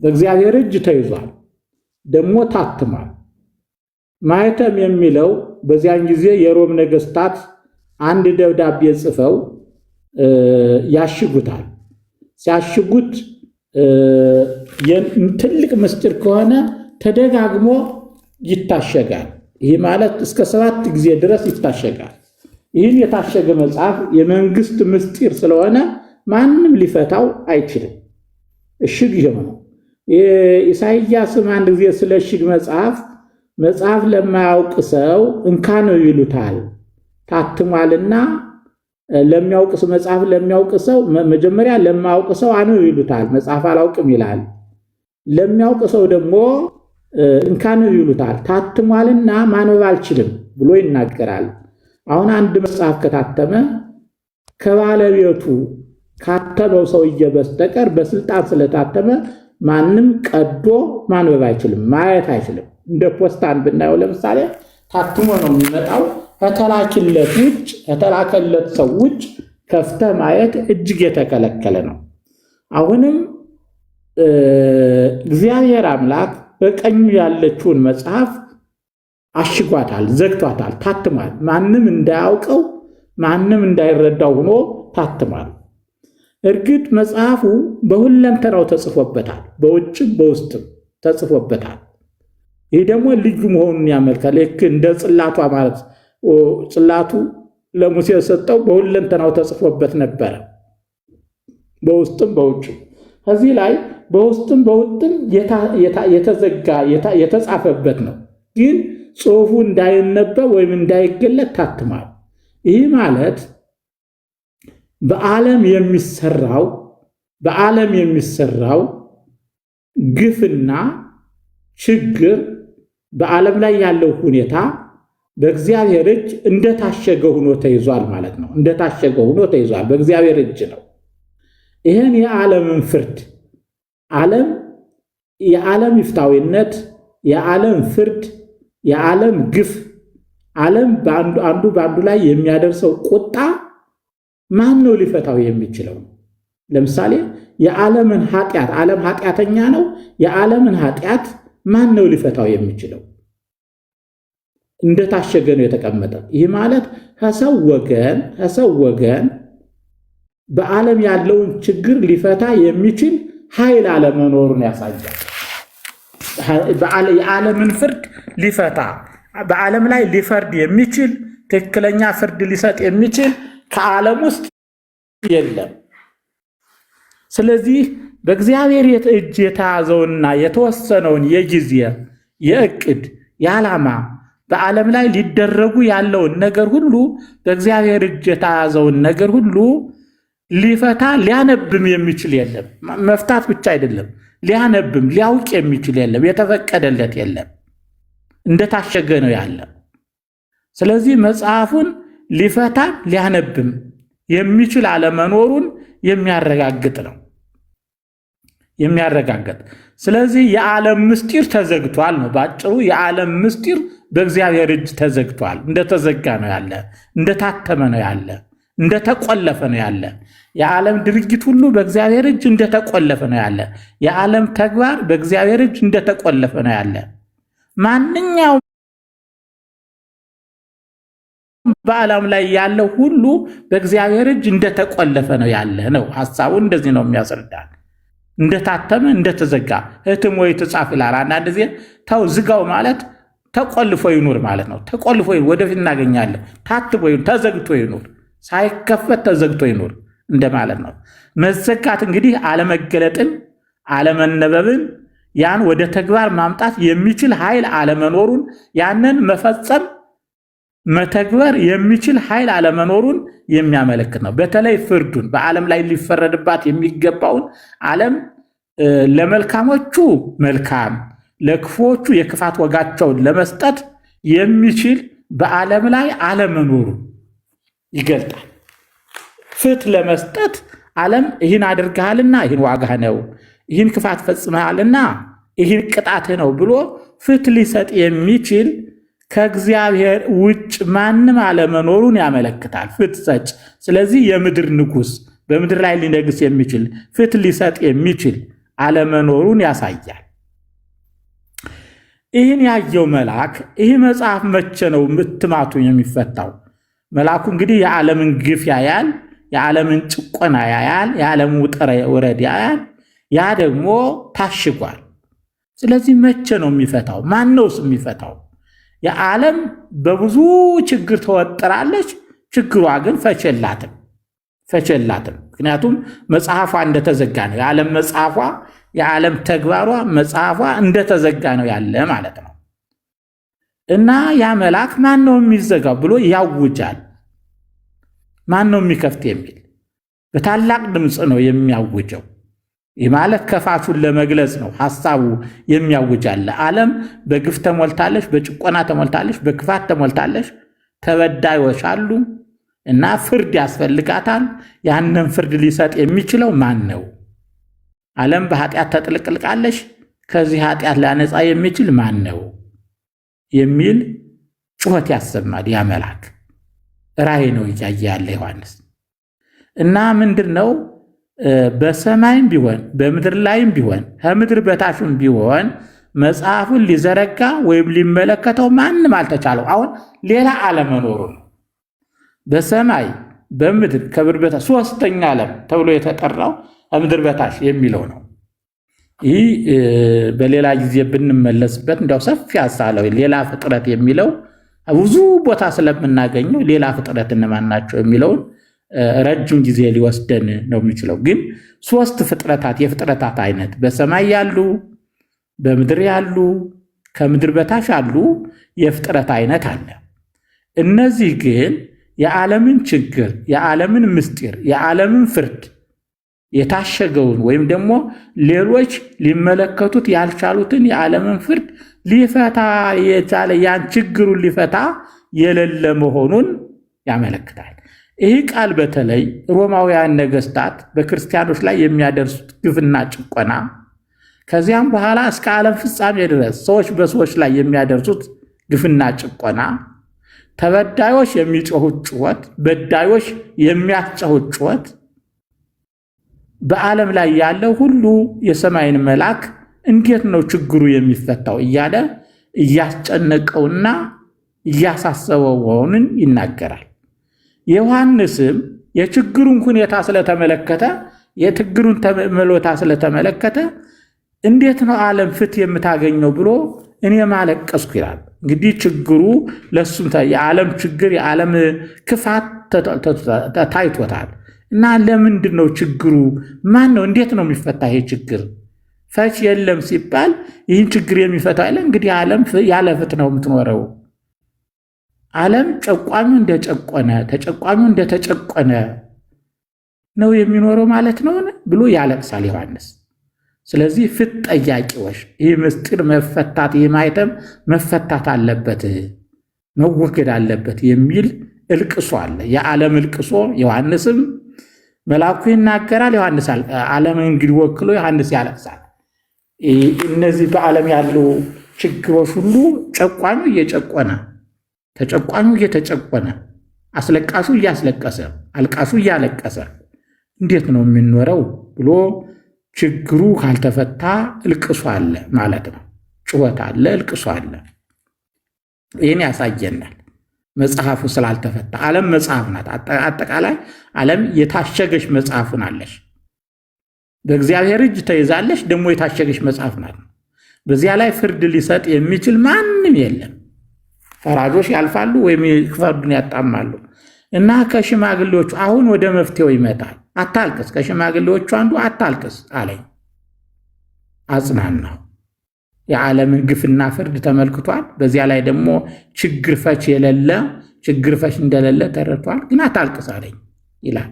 በእግዚአብሔር እጅ ተይዟል፣ ደግሞ ታትሟል። ማኅተም የሚለው በዚያን ጊዜ የሮም ነገሥታት አንድ ደብዳቤ ጽፈው ያሽጉታል። ሲያሽጉት ትልቅ ምስጢር ከሆነ ተደጋግሞ ይታሸጋል። ይህ ማለት እስከ 7 ጊዜ ድረስ ይታሸጋል። ይህን የታሸገ መጽሐፍ የመንግስት ምስጢር ስለሆነ ማንም ሊፈታው አይችልም። እሽግ ይሆነው። ኢሳይያስም አንድ ጊዜ ስለ እሽግ መጽሐፍ ለማያውቅ ሰው እንካ ነው ይሉታል፣ ታትሟልና ለሚያውቅ ሰው መጽሐፍ ለሚያውቅ ሰው መጀመሪያ ለማያውቅ ሰው አነው ይሉታል፣ መጽሐፍ አላውቅም ይላል። ለሚያውቅ ሰው ደግሞ እንካ ነው ይሉታል፣ ታትሟልና ማንበብ አልችልም ብሎ ይናገራል። አሁን አንድ መጽሐፍ ከታተመ ከባለቤቱ ካተመው ሰውዬ በስተቀር በስልጣን ስለታተመ ማንም ቀዶ ማንበብ አይችልም፣ ማየት አይችልም። እንደ ፖስታን ብናየው ለምሳሌ ታትሞ ነው የሚመጣው። ከተላከለት ሰው ውጭ ከፍተ ማየት እጅግ የተከለከለ ነው። አሁንም እግዚአብሔር አምላክ በቀኙ ያለችውን መጽሐፍ አሽጓታል፣ ዘግቷታል፣ ታትሟል። ማንም እንዳያውቀው ማንም እንዳይረዳው ሆኖ ታትሟል። እርግጥ መጽሐፉ በሁለንተናው ተጽፎበታል፣ በውጭም በውስጥም ተጽፎበታል። ይህ ደግሞ ልዩ መሆኑን ያመልካል። ልክ እንደ ጽላቷ ማለት ጽላቱ ለሙሴ የሰጠው በሁለንተናው ተጽፎበት ነበረ፣ በውስጥም በውጭም። ከዚህ ላይ በውስጥም በውጭም የተዘጋ የተጻፈበት ነው። ግን ጽሑፉ እንዳይነበብ ወይም እንዳይገለጥ ታትሟል። ይህ ማለት በዓለም የሚሰራው ግፍና ችግር በዓለም ላይ ያለው ሁኔታ በእግዚአብሔር እጅ እንደታሸገ ሆኖ ተይዟል ማለት ነው። እንደታሸገ ሆኖ ተይዟል፣ በእግዚአብሔር እጅ ነው። ይህን የዓለምን ፍርድ የዓለም ይፍታዊነት፣ የዓለም ፍርድ፣ የዓለም ግፍ፣ ዓለም አንዱ በአንዱ ላይ የሚያደርሰው ቁጣ ማን ነው ሊፈታው የሚችለው? ለምሳሌ የዓለምን ኃጢአት፣ ዓለም ኃጢአተኛ ነው። የዓለምን ኃጢአት ማን ነው ሊፈታው የሚችለው? እንደታሸገ ነው የተቀመጠ። ይህ ማለት ከሰው ወገን በዓለም ያለውን ችግር ሊፈታ የሚችል ኃይል አለመኖሩን ያሳያል። የዓለምን ፍርድ ሊፈታ በዓለም ላይ ሊፈርድ የሚችል ትክክለኛ ፍርድ ሊሰጥ የሚችል ከዓለም ውስጥ የለም። ስለዚህ በእግዚአብሔር እጅ የተያዘውና የተወሰነውን የጊዜ የእቅድ የዓላማ በዓለም ላይ ሊደረጉ ያለውን ነገር ሁሉ በእግዚአብሔር እጅ የተያዘውን ነገር ሁሉ ሊፈታ ሊያነብም የሚችል የለም። መፍታት ብቻ አይደለም፣ ሊያነብም ሊያውቅ የሚችል የለም። የተፈቀደለት የለም። እንደታሸገ ነው ያለ። ስለዚህ መጽሐፉን ሊፈታ ሊያነብም የሚችል አለመኖሩን የሚያረጋግጥ ነው። ስለዚህ የዓለም ምስጢር ተዘግቷል ነው ባጭሩ። የዓለም ምስጢር በእግዚአብሔር እጅ ተዘግቷል። እንደተዘጋ ነው ያለ፣ እንደታተመ ነው ያለ፣ እንደተቆለፈ ነው ያለ። የዓለም ድርጊት ሁሉ በእግዚአብሔር እጅ እንደተቆለፈ ነው ያለ። የዓለም ተግባር በእግዚአብሔር እጅ እንደተቆለፈ ነው ያለ። ማንኛውም በዓለም ላይ ያለው ሁሉ በእግዚአብሔር እጅ እንደተቆለፈ ነው ያለ ነው። ሐሳቡን እንደዚህ ነው የሚያስረዳን። እንደታተመ እንደተዘጋ ህትም ወይ ተጻፍ ይላል። አንዳንድ ጊዜ ተው ዝጋው ማለት ተቆልፎ ይኑር ማለት ነው። ተቆልፎ ይኑር፣ ወደፊት እናገኛለን። ታትሞ ይኑር፣ ተዘግቶ ይኑር፣ ሳይከፈት ተዘግቶ ይኑር እንደማለት ነው። መዘጋት እንግዲህ አለመገለጥን፣ አለመነበብን፣ ያን ወደ ተግባር ማምጣት የሚችል ኃይል አለመኖሩን፣ ያንን መፈጸም መተግበር የሚችል ኃይል አለመኖሩን የሚያመለክት ነው። በተለይ ፍርዱን በዓለም ላይ ሊፈረድባት የሚገባውን ዓለም ለመልካሞቹ መልካም ለክፉዎቹ የክፋት ወጋቸውን ለመስጠት የሚችል በዓለም ላይ አለመኖሩን ይገልጣል። ፍትህ ለመስጠት ዓለም ይህን አድርገሃልና ይህን ዋጋህ ነው፣ ይህን ክፋት ፈጽመሃልና ይህን ቅጣትህ ነው ብሎ ፍትህ ሊሰጥ የሚችል ከእግዚአብሔር ውጭ ማንም አለመኖሩን ያመለክታል። ፍትህ ሰጭ። ስለዚህ የምድር ንጉሥ በምድር ላይ ሊነግስ የሚችል ፍትህ ሊሰጥ የሚችል አለመኖሩን ያሳያል። ይህን ያየው መልአክ ይህ መጽሐፍ መቼ ነው ምትማቱ የሚፈታው? መልአኩ እንግዲህ የዓለምን ግፍ ያያል፣ የዓለምን ጭቆና ያያል፣ የዓለምን ውጣ ውረድ ያያል። ያ ደግሞ ታሽጓል። ስለዚህ መቼ ነው የሚፈታው? ማን ነውስ የሚፈታው? የዓለም በብዙ ችግር ተወጥራለች። ችግሯ ግን ፈቸላትም። ምክንያቱም መጽሐፏ እንደተዘጋ ነው። የዓለም መጽሐፏ፣ የዓለም ተግባሯ፣ መጽሐፏ እንደተዘጋ ነው ያለ ማለት ነው። እና ያ መልአክ ማን ነው የሚዘጋው ብሎ ያውጃል። ማን ነው የሚከፍት የሚል በታላቅ ድምፅ ነው የሚያውጀው። ይህ ማለት ከፋቱን ለመግለጽ ነው ሐሳቡ የሚያውጃል። ዓለም በግፍ ተሞልታለች፣ በጭቆና ተሞልታለች፣ በክፋት ተሞልታለች። ተበዳዮች አሉ እና ፍርድ ያስፈልጋታል። ያንን ፍርድ ሊሰጥ የሚችለው ማን ነው? ዓለም በኃጢአት ተጥልቅልቃለች። ከዚህ ኃጢአት ሊያነጻ የሚችል ማን ነው የሚል ጩኸት ያሰማል ያ መልአክ። ራእይ ነው እያየ ያለ ዮሐንስ። እና ምንድን ነው በሰማይም ቢሆን በምድር ላይም ቢሆን ከምድር በታችም ቢሆን መጽሐፉን ሊዘረጋ ወይም ሊመለከተው ማንም አልተቻለው። አሁን ሌላ አለመኖሩ ነው። በሰማይ በምድር ከምድር በታች ሶስተኛ ዓለም ተብሎ የተጠራው ከምድር በታች የሚለው ነው። ይህ በሌላ ጊዜ ብንመለስበት እንዲያው ሰፊ ሐሳብ ሌላ ፍጥረት የሚለው ብዙ ቦታ ስለምናገኘው ሌላ ፍጥረት እነማን ናቸው የሚለውን ረጅም ጊዜ ሊወስደን ነው የሚችለው። ግን ሶስት ፍጥረታት የፍጥረታት አይነት በሰማይ ያሉ፣ በምድር ያሉ፣ ከምድር በታች ያሉ የፍጥረት አይነት አለ። እነዚህ ግን የዓለምን ችግር፣ የዓለምን ምስጢር፣ የዓለምን ፍርድ የታሸገውን ወይም ደግሞ ሌሎች ሊመለከቱት ያልቻሉትን የዓለምን ፍርድ ሊፈታ የቻለ ያን ችግሩን ሊፈታ የሌለ መሆኑን ያመለክታል። ይህ ቃል በተለይ ሮማውያን ነገስታት በክርስቲያኖች ላይ የሚያደርሱት ግፍና ጭቆና፣ ከዚያም በኋላ እስከ ዓለም ፍጻሜ ድረስ ሰዎች በሰዎች ላይ የሚያደርሱት ግፍና ጭቆና፣ ተበዳዮች የሚጮሁት ጩኸት፣ በዳዮች የሚያስጮሁት ጩኸት፣ በዓለም ላይ ያለው ሁሉ የሰማይን መልአክ እንዴት ነው ችግሩ የሚፈታው እያለ እያስጨነቀውና እያሳሰበው መሆኑን ይናገራል። ዮሐንስም የችግሩን ሁኔታ ስለተመለከተ የችግሩን ተመሎታ ስለተመለከተ እንዴት ነው ዓለም ፍትህ የምታገኘው ብሎ እኔ ማለቀስኩ ይላል። እንግዲህ ችግሩ ለሱም የዓለም ችግር የዓለም ክፋት ታይቶታል። እና ለምንድን ነው ችግሩ? ማን ነው? እንዴት ነው የሚፈታ ይሄ ችግር? ፈች የለም ሲባል ይህን ችግር የሚፈታ የለም። እንግዲህ ዓለም ያለ ፍትህ ነው የምትኖረው። ዓለም ጨቋኙ እንደጨቆነ ተጨቋኙ እንደተጨቆነ ነው የሚኖረው ማለት ነው ብሎ ያለቅሳል ዮሐንስ። ስለዚህ ፍትህ ጠያቂዎች ይህ ምስጢር መፈታት፣ ይህ ማይተም መፈታት አለበት፣ መወገድ አለበት የሚል እልቅሶ አለ። የዓለም እልቅሶ ዮሐንስም መልአኩ ይናገራል። ዮሐንስ ዓለምን እንግዲህ ወክሎ ዮሐንስ ያለቅሳል። እነዚህ በዓለም ያሉ ችግሮች ሁሉ ጨቋኙ እየጨቆነ ተጨቋኙ እየተጨቆነ አስለቃሹ እያስለቀሰ አልቃሹ እያለቀሰ እንዴት ነው የሚኖረው ብሎ ችግሩ ካልተፈታ እልቅሶ አለ ማለት ነው። ጩኸት አለ፣ እልቅሶ አለ። ይህን ያሳየናል። መጽሐፉ ስላልተፈታ ዓለም መጽሐፍ ናት። አጠቃላይ ዓለም የታሸገች መጽሐፍ ናለች። በእግዚአብሔር እጅ ተይዛለች፣ ደግሞ የታሸገች መጽሐፍ ናት። በዚያ ላይ ፍርድ ሊሰጥ የሚችል ማንም የለም። ፈራጆች ያልፋሉ ወይም ፍርዱን ያጣማሉ። እና ከሽማግሌዎቹ አሁን ወደ መፍትሄው ይመጣል። አታልቅስ፣ ከሽማግሌዎቹ አንዱ አታልቅስ አለኝ፣ አጽናናው። የዓለምን ግፍና ፍርድ ተመልክቷል። በዚያ ላይ ደግሞ ችግር ፈች እንደሌለ ተረድቷል። ግን አታልቅስ አለኝ ይላል።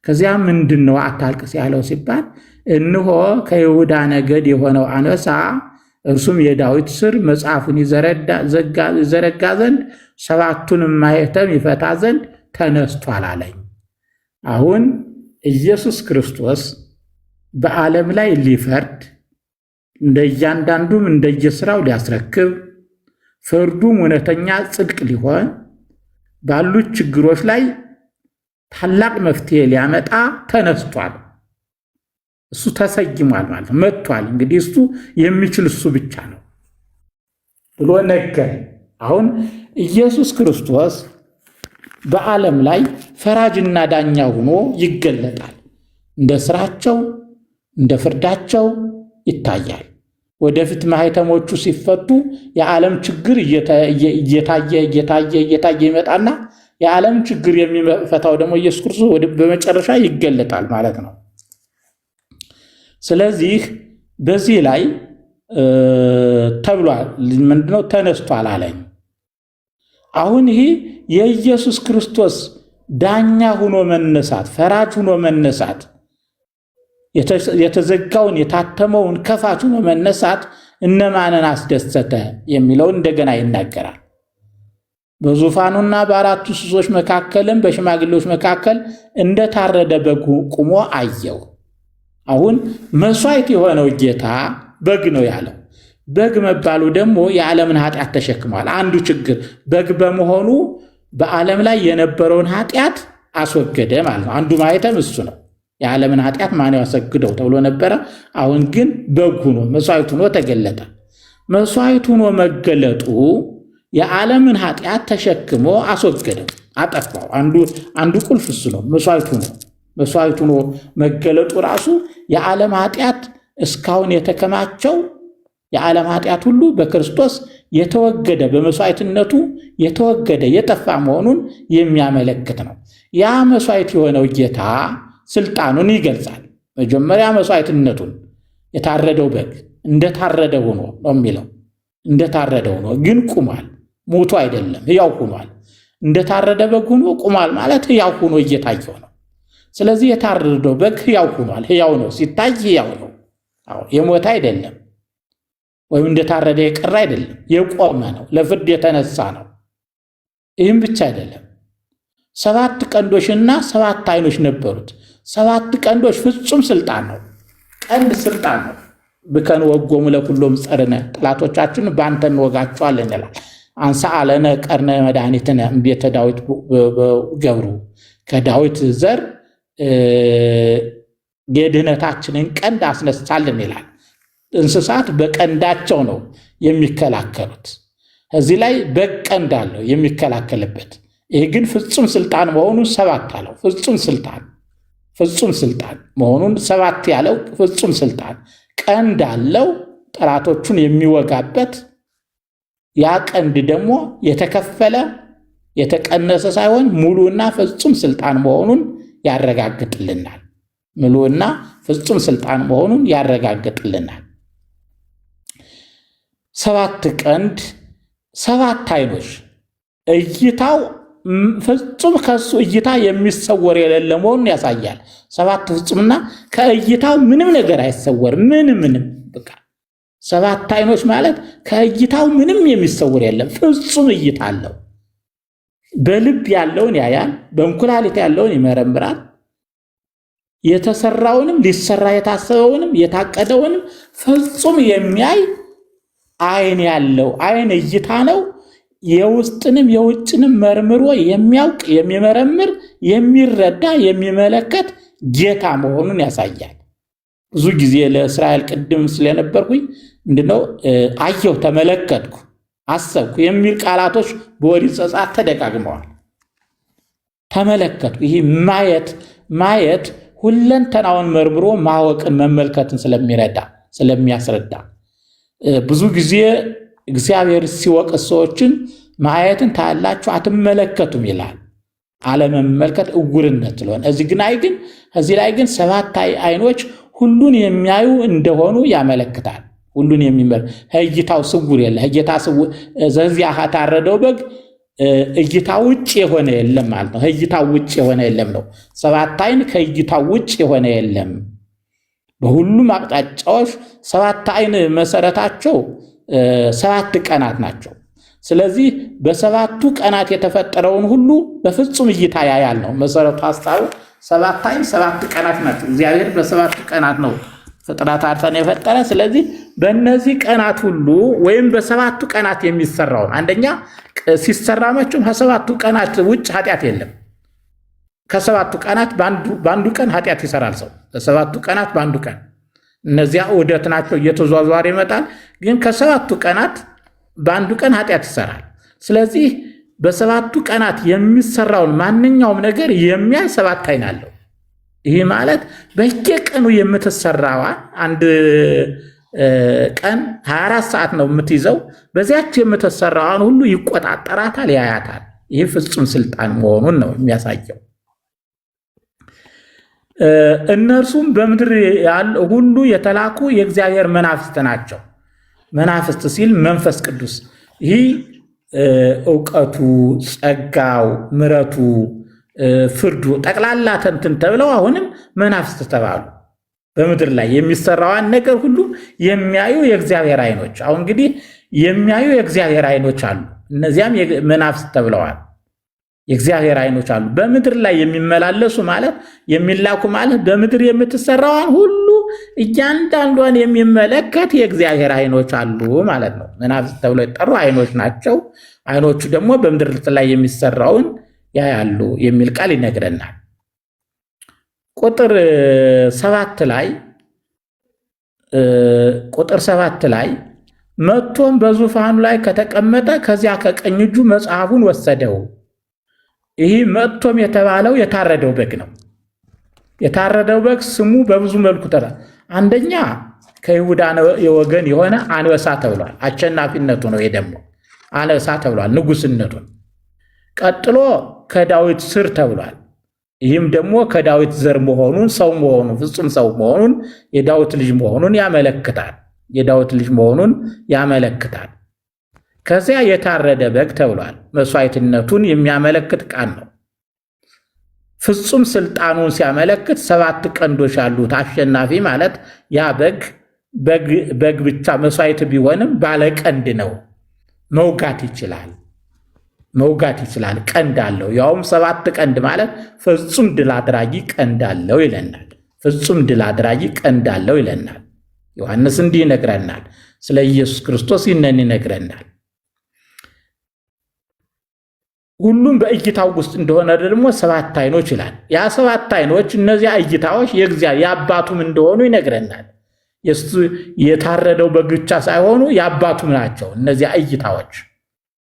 ከዚያ ምንድን ነው አታልቅስ ያለው ሲባል እነሆ ከይሁዳ ነገድ የሆነው አንበሳ እርሱም የዳዊት ሥር መጽሐፉን ይዘረጋ ዘንድ ሰባቱንም ማኅተም ይፈታ ዘንድ ተነስቷል አለኝ። አሁን ኢየሱስ ክርስቶስ በዓለም ላይ ሊፈርድ እንደእያንዳንዱም እንደየሥራው ሊያስረክብ ፍርዱም እውነተኛ ጽድቅ ሊሆን ባሉት ችግሮች ላይ ታላቅ መፍትሄ ሊያመጣ ተነስቷል። እሱ ተሰይሟል ማለት ነው። መጥቷል። እንግዲህ እሱ የሚችል እሱ ብቻ ነው ብሎ ነገር። አሁን ኢየሱስ ክርስቶስ በዓለም ላይ ፈራጅና ዳኛ ሆኖ ይገለጣል። እንደ ስራቸው እንደ ፍርዳቸው ይታያል። ወደፊት ማህተሞቹ ሲፈቱ የዓለም ችግር እየታየ ይመጣና የዓለም ችግር የሚፈታው ደግሞ ኢየሱስ ክርስቶስ በመጨረሻ ይገለጣል ማለት ነው። ስለዚህ በዚህ ላይ ተብሏል። ምንድነው? ተነስቷል አለኝ። አሁን ይሄ የኢየሱስ ክርስቶስ ዳኛ ሆኖ መነሳት፣ ፈራጅ ሆኖ መነሳት፣ የተዘጋውን የታተመውን ከፋች ሆኖ መነሳት እነማንን አስደሰተ የሚለውን እንደገና ይናገራል። በዙፋኑና በአራቱ እንስሶች መካከልም በሽማግሌዎች መካከል እንደታረደ በግ ቆሞ አየሁ። አሁን መስዋዕት የሆነው ጌታ በግ ነው ያለው። በግ መባሉ ደግሞ የዓለምን ኃጢአት ተሸክሟል። አንዱ ችግር በግ በመሆኑ በዓለም ላይ የነበረውን ኃጢአት አስወገደ ማለት ነው። አንዱ ማየተም እሱ ነው። የዓለምን ኃጢአት ማን ያስወግደው ተብሎ ነበረ። አሁን ግን በግ ሆኖ መስዋዕት ሆኖ ተገለጠ። መስዋዕት ሆኖ መገለጡ የዓለምን ኃጢአት ተሸክሞ አስወገደው፣ አጠፋው። አንዱ ቁልፍ እሱ ነው። መስዋዕት ሆኖ መገለጡ ራሱ የዓለም ኃጢአት እስካሁን የተከማቸው የዓለም ኃጢአት ሁሉ በክርስቶስ የተወገደ በመስዋዕትነቱ የተወገደ የጠፋ መሆኑን የሚያመለክት ነው። ያ መስዋዕት የሆነው ጌታ ስልጣኑን ይገልጻል። መጀመሪያ መስዋዕትነቱን የታረደው በግ እንደታረደ ሆኖ ነው የሚለው። እንደታረደ ሆኖ ግን ቁሟል። ሞቶ አይደለም፣ ሕያው ሆኗል። እንደታረደ በግ ሆኖ ቁሟል ማለት ሕያው ሆኖ እየታየው ነው። ስለዚህ የታረደው በግ ሕያው ሆኗል። ሕያው ነው፣ ሲታይ ሕያው ነው። የሞተ አይደለም፣ ወይም እንደታረደ የቀረ አይደለም፣ የቆመ ነው፣ ለፍርድ የተነሳ ነው። ይህም ብቻ አይደለም፣ 7 ቀንዶችና 7 ዓይኖች ነበሩት። 7 ቀንዶች ፍጹም ስልጣን ነው። ቀንድ ስልጣን ነው። ብከን ወጎሙ ለኩሎም ጸርነ፣ ጠላቶቻችን በአንተ እንወጋቸዋለን ይላል። አንሳ አለነ ቀርነ መድኃኒትነ እምቤተ ዳዊት ገብሩ፣ ከዳዊት ዘር የድህነታችንን ቀንድ አስነሳልን ይላል። እንስሳት በቀንዳቸው ነው የሚከላከሉት። እዚህ ላይ በቀንድ አለው የሚከላከልበት። ይህ ግን ፍጹም ስልጣን መሆኑን 7 አለው። ፍጹም ስልጣን መሆኑን 7 ያለው ፍጹም ስልጣን ቀንድ አለው፣ ጠላቶቹን የሚወጋበት። ያ ቀንድ ደግሞ የተከፈለ የተቀነሰ ሳይሆን ሙሉና ፍጹም ስልጣን መሆኑን ያረጋግጥልናል። ሙሉና ፍጹም ስልጣን መሆኑን ያረጋግጥልናል። 7 ቀንድ 7 ዓይኖች፣ እይታው ፍጹም ከሱ እይታ የሚሰወር የሌለ መሆኑን ያሳያል። 7 ፍጹምና ከእይታው ምንም ነገር አይሰወርም። ምንም በቃ 7 ዓይኖች ማለት ከእይታው ምንም የሚሰወር የለም። ፍጹም እይታ አለው። በልብ ያለውን ያያል፣ በእንኩላሊት ያለውን ይመረምራል። የተሰራውንም ሊሰራ የታሰበውንም የታቀደውንም ፍጹም የሚያይ ዓይን ያለው ዓይን እይታ ነው። የውስጥንም የውጭንም መርምሮ የሚያውቅ የሚመረምር የሚረዳ የሚመለከት ጌታ መሆኑን ያሳያል። ብዙ ጊዜ ለእስራኤል ቅድም ስለነበርኩኝ ምንድነው አየሁ፣ ተመለከትኩ፣ አሰብኩ የሚል ቃላቶች በኦሪት ዘጸአት ተደጋግመዋል። ተመለከትኩ። ይህ ማየት ሁለንተናውን መርምሮ ማወቅን መመልከትን ስለሚያስረዳ ብዙ ጊዜ እግዚአብሔር ሲወቅስ ሰዎችን ማየትን ታያላችሁ አትመለከቱም ይላል። አለመመልከት ዕውርነት ስለሆነ እዚህ ላይ ግን 7 ዓይኖች ሁሉን የሚያዩ እንደሆኑ ያመለክታል። ሁሉን የሚመር እይታው ስውር የለ። እይታ ስውር ዘዚያ ታረደው በግ እይታ ውጭ የሆነ የለም ማለት ነው። እይታ ውጭ የሆነ የለም ነው። 7 ዓይን ከእይታ ውጭ የሆነ የለም። በሁሉም አቅጣጫዎች 7 ዓይን መሰረታቸው 7 ቀናት ናቸው። ስለዚህ በ7ቱ ቀናት የተፈጠረውን ሁሉ በፍጹም እይታ ያያል ነው መሰረቱ ሐሳቡ። 7 ዓይን 7 ቀናት ናቸው። እግዚአብሔር በ7ቱ ቀናት ነው ፍጥረታትን የፈጠረ። ስለዚህ በእነዚህ ቀናት ሁሉ ወይም በ7ቱ ቀናት የሚሰራውን አንደኛ ሲሰራ መቼም ከ7ቱ ቀናት ውጭ ኃጢአት የለም። ከሰባቱ ቀናት በአንዱ ቀን ኃጢአት ይሰራል ሰው። ከሰባቱ ቀናት በአንዱ ቀን እነዚያ ዑደት ናቸው፣ እየተዟዟረ ይመጣል። ግን ከሰባቱ ቀናት በአንዱ ቀን ኃጢአት ይሰራል። ስለዚህ በሰባቱ ቀናት የሚሰራውን ማንኛውም ነገር የሚያይ ሰባት ዓይን አለው። ይህ ማለት በየቀኑ የምትሰራዋ አንድ ቀን 24 ሰዓት ነው የምትይዘው። በዚያች የምትሰራዋን ሁሉ ይቆጣጠራታል፣ ያያታል። ይህ ፍጹም ስልጣን መሆኑን ነው የሚያሳየው። እነርሱም በምድር ሁሉ የተላኩ የእግዚአብሔር መናፍስት ናቸው። መናፍስት ሲል መንፈስ ቅዱስ፣ ይህ እውቀቱ፣ ጸጋው፣ ምሕረቱ፣ ፍርዱ ጠቅላላ ተንትን ተብለው አሁንም መናፍስት ተባሉ። በምድር ላይ የሚሰራዋን ነገር ሁሉ የሚያዩ የእግዚአብሔር ዓይኖች። አሁን እንግዲህ የሚያዩ የእግዚአብሔር ዓይኖች አሉ። እነዚያም መናፍስት ተብለዋል። የእግዚአብሔር ዓይኖች አሉ። በምድር ላይ የሚመላለሱ ማለት የሚላኩ ማለት በምድር የምትሰራዋን ሁሉ እያንዳንዷን የሚመለከት የእግዚአብሔር ዓይኖች አሉ ማለት ነው። መናፍስት ተብለው የጠሩ ዓይኖች ናቸው። ዓይኖቹ ደግሞ በምድር ላይ የሚሰራውን ያያሉ የሚል ቃል ይነግረናል። ቁጥር 7 ላይ መጥቶም በዙፋኑ ላይ ከተቀመጠ ከዚያ ከቀኝ እጁ መጽሐፉን ወሰደው። ይህ መጥቶም የተባለው የታረደው በግ ነው። የታረደው በግ ስሙ በብዙ መልኩ አንደኛ ከይሁዳ የወገን የሆነ አንበሳ ተብሏል። አሸናፊነቱ ነው። ይሄ ደግሞ አንበሳ ተብሏል፣ ንጉስነቱን። ቀጥሎ ከዳዊት ስር ተብሏል። ይህም ደግሞ ከዳዊት ዘር መሆኑን፣ ሰው መሆኑን፣ ፍጹም ሰው መሆኑን፣ የዳዊት ልጅ መሆኑን ያመለክታል። የዳዊት ልጅ መሆኑን ያመለክታል። ከዚያ የታረደ በግ ተብሏል። መስዋዕትነቱን የሚያመለክት ቃል ነው። ፍጹም ስልጣኑን ሲያመለክት 7 ቀንዶች ያሉት አሸናፊ ማለት ያ በግ ብቻ መስዋዕት ቢሆንም ባለቀንድ ነው። መውጋት ይችላል። ቀንድ አለው። ያውም 7 ቀንድ ማለት ፍጹም ድል አድራጊ ቀንድ አለው ይለናል። ፍጹም ድል አድራጊ ቀንድ አለው ይለናል። ዮሐንስ እንዲህ ይነግረናል። ስለ ኢየሱስ ክርስቶስ ይህንን ይነግረናል። ሁሉም በእይታው ውስጥ እንደሆነ ደግሞ 7 ዓይኖች ይላል። ያ 7 ዓይኖች እነዚያ እይታዎች የአባቱም እንደሆኑ ይነግረናል። የታረደው በግ ብቻ ሳይሆኑ የአባቱም ናቸው እነዚያ እይታዎች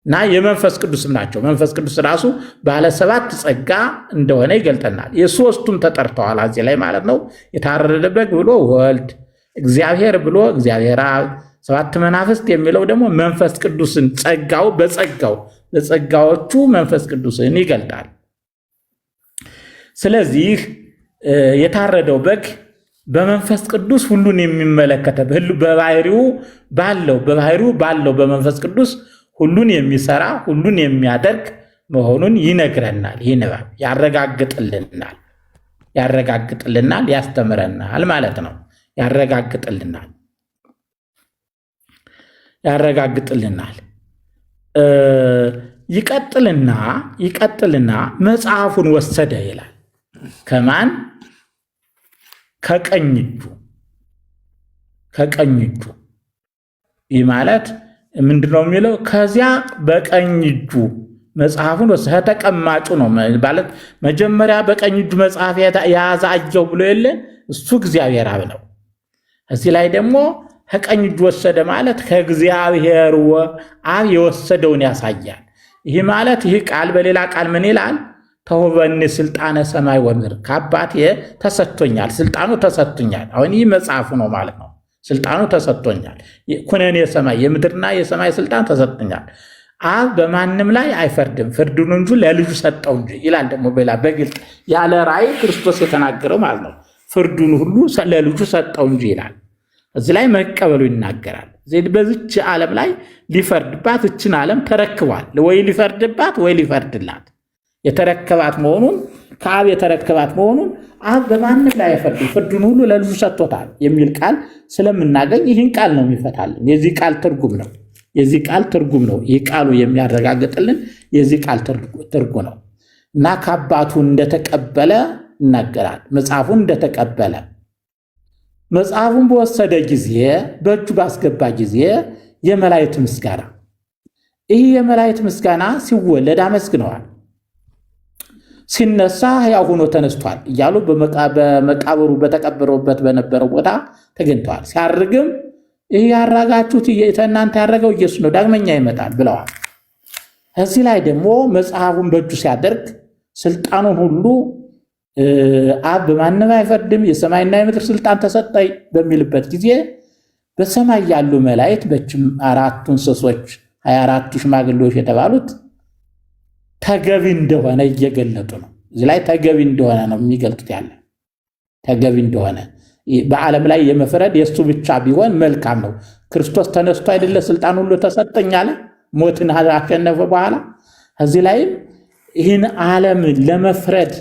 እና የመንፈስ ቅዱስም ናቸው። መንፈስ ቅዱስ ራሱ ባለ 7 ጸጋ እንደሆነ ይገልጠናል። የሶስቱም ተጠርተዋል እዚህ ላይ ማለት ነው። የታረደ በግ ብሎ ወልድ፣ እግዚአብሔር ብሎ እግዚአብሔር አብ፣ 7 መናፍስት የሚለው ደግሞ መንፈስ ቅዱስን በጸጋዎቹ መንፈስ ቅዱስን ይገልጣል። ስለዚህ የታረደው በግ በመንፈስ ቅዱስ ሁሉን የሚመለከተ በባህሪው ባለው በመንፈስ ቅዱስ ሁሉን የሚሰራ ሁሉን የሚያደርግ መሆኑን ይነግረናል። ይህ ንባብ ያረጋግጥልናል፣ ያስተምረናል ማለት ነው። ያረጋግጥልናል። ይቀጥልና መጽሐፉን ወሰደ ይላል። ከማን? ከቀኝ እጁ። ይህ ማለት ምንድነው የሚለው? ከዚያ በቀኝ እጁ መጽሐፉን ወሰደ። ተቀማጩ ነው ማለት መጀመሪያ በቀኝ እጁ መጽሐፍ የያዘ አየሁ ብሎ የለ እሱ እግዚአብሔር አብ ነው። እዚህ ላይ ደግሞ ከቀኝ እጁ ወሰደ ማለት ከእግዚአብሔር አብ የወሰደውን ያሳያል። ይህ ማለት ይህ ቃል በሌላ ቃል ምን ይላል? ተውበኒ ስልጣነ ሰማይ ወምድር፣ ከአባቴ ተሰጥቶኛል፣ ስልጣኑ ተሰጥቶኛል። አሁን ይህ መጽሐፉ ነው ማለት ነው። ስልጣኑ ተሰጥቶኛል፣ ኩነኔ የሰማይ የምድርና የሰማይ ስልጣን ተሰጥቶኛል። አብ በማንም ላይ አይፈርድም፣ ፍርዱን እንጂ ለልጁ ሰጠው እንጂ ይላል። ደግሞ በግልጥ ያለ ራእይ ክርስቶስ የተናገረው ማለት ነው። ፍርዱን ሁሉ ለልጁ ሰጠው እንጂ ይላል። እዚህ ላይ መቀበሉ ይናገራል። በዚች ዓለም ላይ ሊፈርድባት እችን ዓለም ተረክቧል። ወይ ሊፈርድባት ወይ ሊፈርድላት የተረከባት መሆኑን ከአብ የተረከባት መሆኑን አብ በማንም ላይ አይፈርድም፣ ፍርዱን ሁሉ ለልጁ ሰጥቶታል የሚል ቃል ስለምናገኝ ይህን ቃል ነው የሚፈታልን። የዚህ ቃል ትርጉም ነው። ይህ ቃሉ የሚያረጋግጥልን የዚህ ቃል ትርጉም ነው እና ከአባቱ እንደተቀበለ ይናገራል። መጽሐፉን እንደተቀበለ መጽሐፉን በወሰደ ጊዜ በእጁ ባስገባ ጊዜ የመላእክት ምስጋና፣ ይህ የመላእክት ምስጋና ሲወለድ አመስግነዋል። ሲነሳ ሕያው ሆኖ ተነስቷል እያሉ በመቃብሩ በተቀበረበት በነበረው ቦታ ተገኝተዋል። ሲያርግም ይህ ያራጋችሁት እናንተ ያረገው ኢየሱስ ነው፣ ዳግመኛ ይመጣል ብለዋል። እዚህ ላይ ደግሞ መጽሐፉን በእጁ ሲያደርግ ስልጣኑን ሁሉ አብ በማንም አይፈርድም፣ የሰማይና የምድር ስልጣን ተሰጠኝ በሚልበት ጊዜ በሰማይ ያሉ መላእክት በችም 4 እንስሶች 24ቱ ሽማግሌዎች የተባሉት ተገቢ እንደሆነ እየገለጡ ነው። እዚህ ላይ ተገቢ እንደሆነ ነው የሚገልጡት ያለ ተገቢ እንደሆነ በዓለም ላይ የመፍረድ የእሱ ብቻ ቢሆን መልካም ነው። ክርስቶስ ተነስቶ አይደለ ስልጣን ሁሉ ተሰጠኝ አለ ሞትን አሸነፈ በኋላ። እዚህ ላይም ይህን ዓለም ለመፍረድ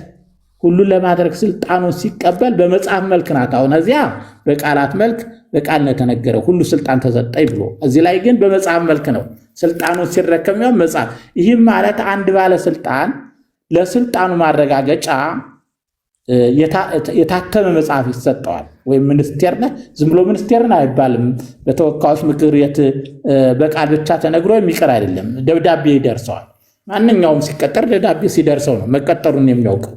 ሁሉ ለማድረግ ስልጣኑን ሲቀበል በመጽሐፍ መልክ ናት። አሁን እዚያ በቃላት መልክ በቃል ነው የተነገረው ሁሉ ስልጣን ተሰጠኝ ብሎ፣ እዚህ ላይ ግን በመጽሐፍ መልክ ነው ስልጣኑን ሲረከም ያው መጽሐፍ። ይህም ማለት አንድ ባለስልጣን ለስልጣኑ ማረጋገጫ የታተመ መጽሐፍ ይሰጠዋል። ወይም ሚኒስቴር ነህ ዝም ብሎ ሚኒስቴር ነህ አይባልም። በተወካዮች ምክር ቤት በቃል ብቻ ተነግሮ የሚቀር አይደለም፣ ደብዳቤ ይደርሰዋል። ማንኛውም ሲቀጠር ደብዳቤ ሲደርሰው ነው መቀጠሩን የሚያውቀው።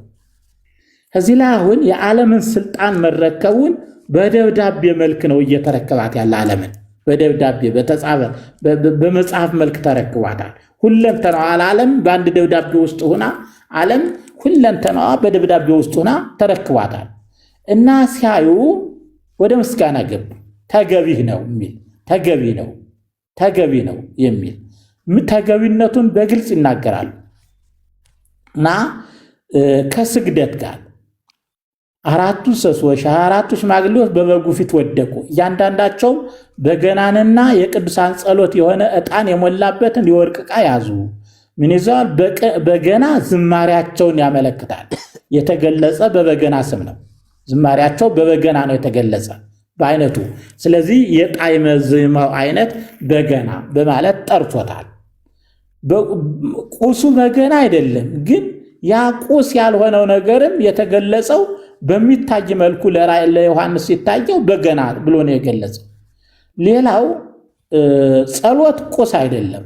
ከዚህ ላይ አሁን የዓለምን ስልጣን መረከቡን በደብዳቤ መልክ ነው እየተረከባት ያለ ዓለምን በደብዳቤ በተጻፈ በመጽሐፍ መልክ ተረክቧታል። ሁለንተናዋ ዓለም በአንድ ደብዳቤ ውስጥ ሆና ዓለም ሁለንተናዋ በደብዳቤ ውስጥ ሆና ተረክቧታል። እና ሲያዩ ወደ ምስጋና ገቡ። ተገቢህ ነው የሚል ተገቢ ነው የሚል ተገቢነቱን በግልጽ ይናገራሉ። እና ከስግደት ጋር 4ቱ እንስሶች 24ቱ ሽማግሌዎች በበጉ ፊት ወደቁ። እያንዳንዳቸው በገናንና የቅዱሳን ጸሎት የሆነ ዕጣን የሞላበትን የወርቅ ዕቃ ያዙ። ምን ይዘዋል? በገና ዝማሪያቸውን ያመለክታል። የተገለጸ በበገና ስም ነው። ዝማሪያቸው በበገና ነው የተገለጸ በአይነቱ። ስለዚህ የጣዕመ ዜማው አይነት በገና በማለት ጠርቶታል። ቁሱ በገና አይደለም፣ ግን ያ ቁስ ያልሆነው ነገርም የተገለጸው በሚታይ መልኩ ለዮሐንስ ሲታየው በገና ብሎ ነው የገለጸው። ሌላው ጸሎት ቁስ አይደለም፣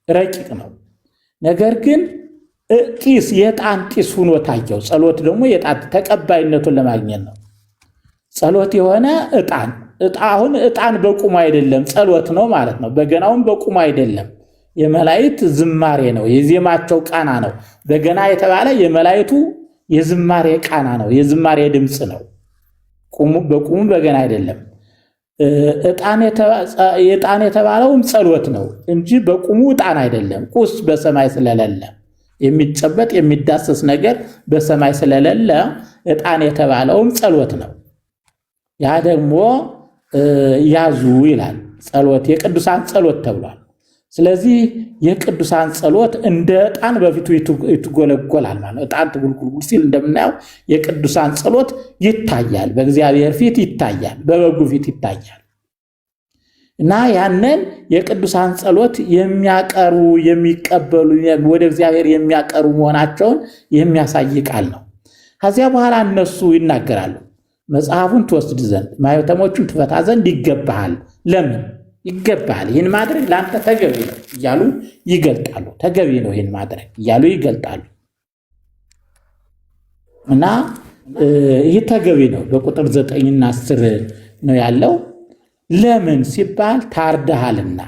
ረቂቅ ነው። ነገር ግን ጢስ የዕጣን ጢስ ሆኖ ታየው። ጸሎት ደግሞ የዕጣን ተቀባይነቱን ለማግኘት ነው። ጸሎት የሆነ አሁን ዕጣን በቁሙ አይደለም፣ ጸሎት ነው ማለት ነው። በገናውም በቁሙ አይደለም፣ የመላእክት ዝማሬ ነው፣ የዜማቸው ቃና ነው። በገና የተባለ የመላእክቱ የዝማሬ ቃና ነው፣ የዝማሬ ድምፅ ነው። በቁሙ በገና አይደለም። ዕጣን የተባለውም ጸሎት ነው እንጂ በቁሙ ዕጣን አይደለም። ቁስ በሰማይ ስለሌለ የሚጨበጥ የሚዳሰስ ነገር በሰማይ ስለሌለ ዕጣን የተባለውም ጸሎት ነው። ያ ደግሞ ያዙ ይላል። ጸሎት የቅዱሳን ጸሎት ተብሏል። ስለዚህ የቅዱሳን ጸሎት እንደ ዕጣን በፊቱ ይትጎለጎላል ማለት ነው። ዕጣን ትጉልጉል ሲል እንደምናየው የቅዱሳን ጸሎት ይታያል፣ በእግዚአብሔር ፊት ይታያል፣ በበጉ ፊት ይታያል። እና ያንን የቅዱሳን ጸሎት የሚያቀርቡ የሚቀበሉ ወደ እግዚአብሔር የሚያቀርቡ መሆናቸውን የሚያሳይ ቃል ነው። ከዚያ በኋላ እነሱ ይናገራሉ። መጽሐፉን ትወስድ ዘንድ ማኅተሞቹን ትፈታ ዘንድ ይገባሃል። ለምን ይገባሃል? ይህን ማድረግ ለአንተ ተገቢ ነው እያሉ ይገልጣሉ። ተገቢ ነው ይህን ማድረግ እያሉ ይገልጣሉ። እና ይህ ተገቢ ነው። በቁጥር 9 እና 10 ነው ያለው። ለምን ሲባል ታርደሃልና።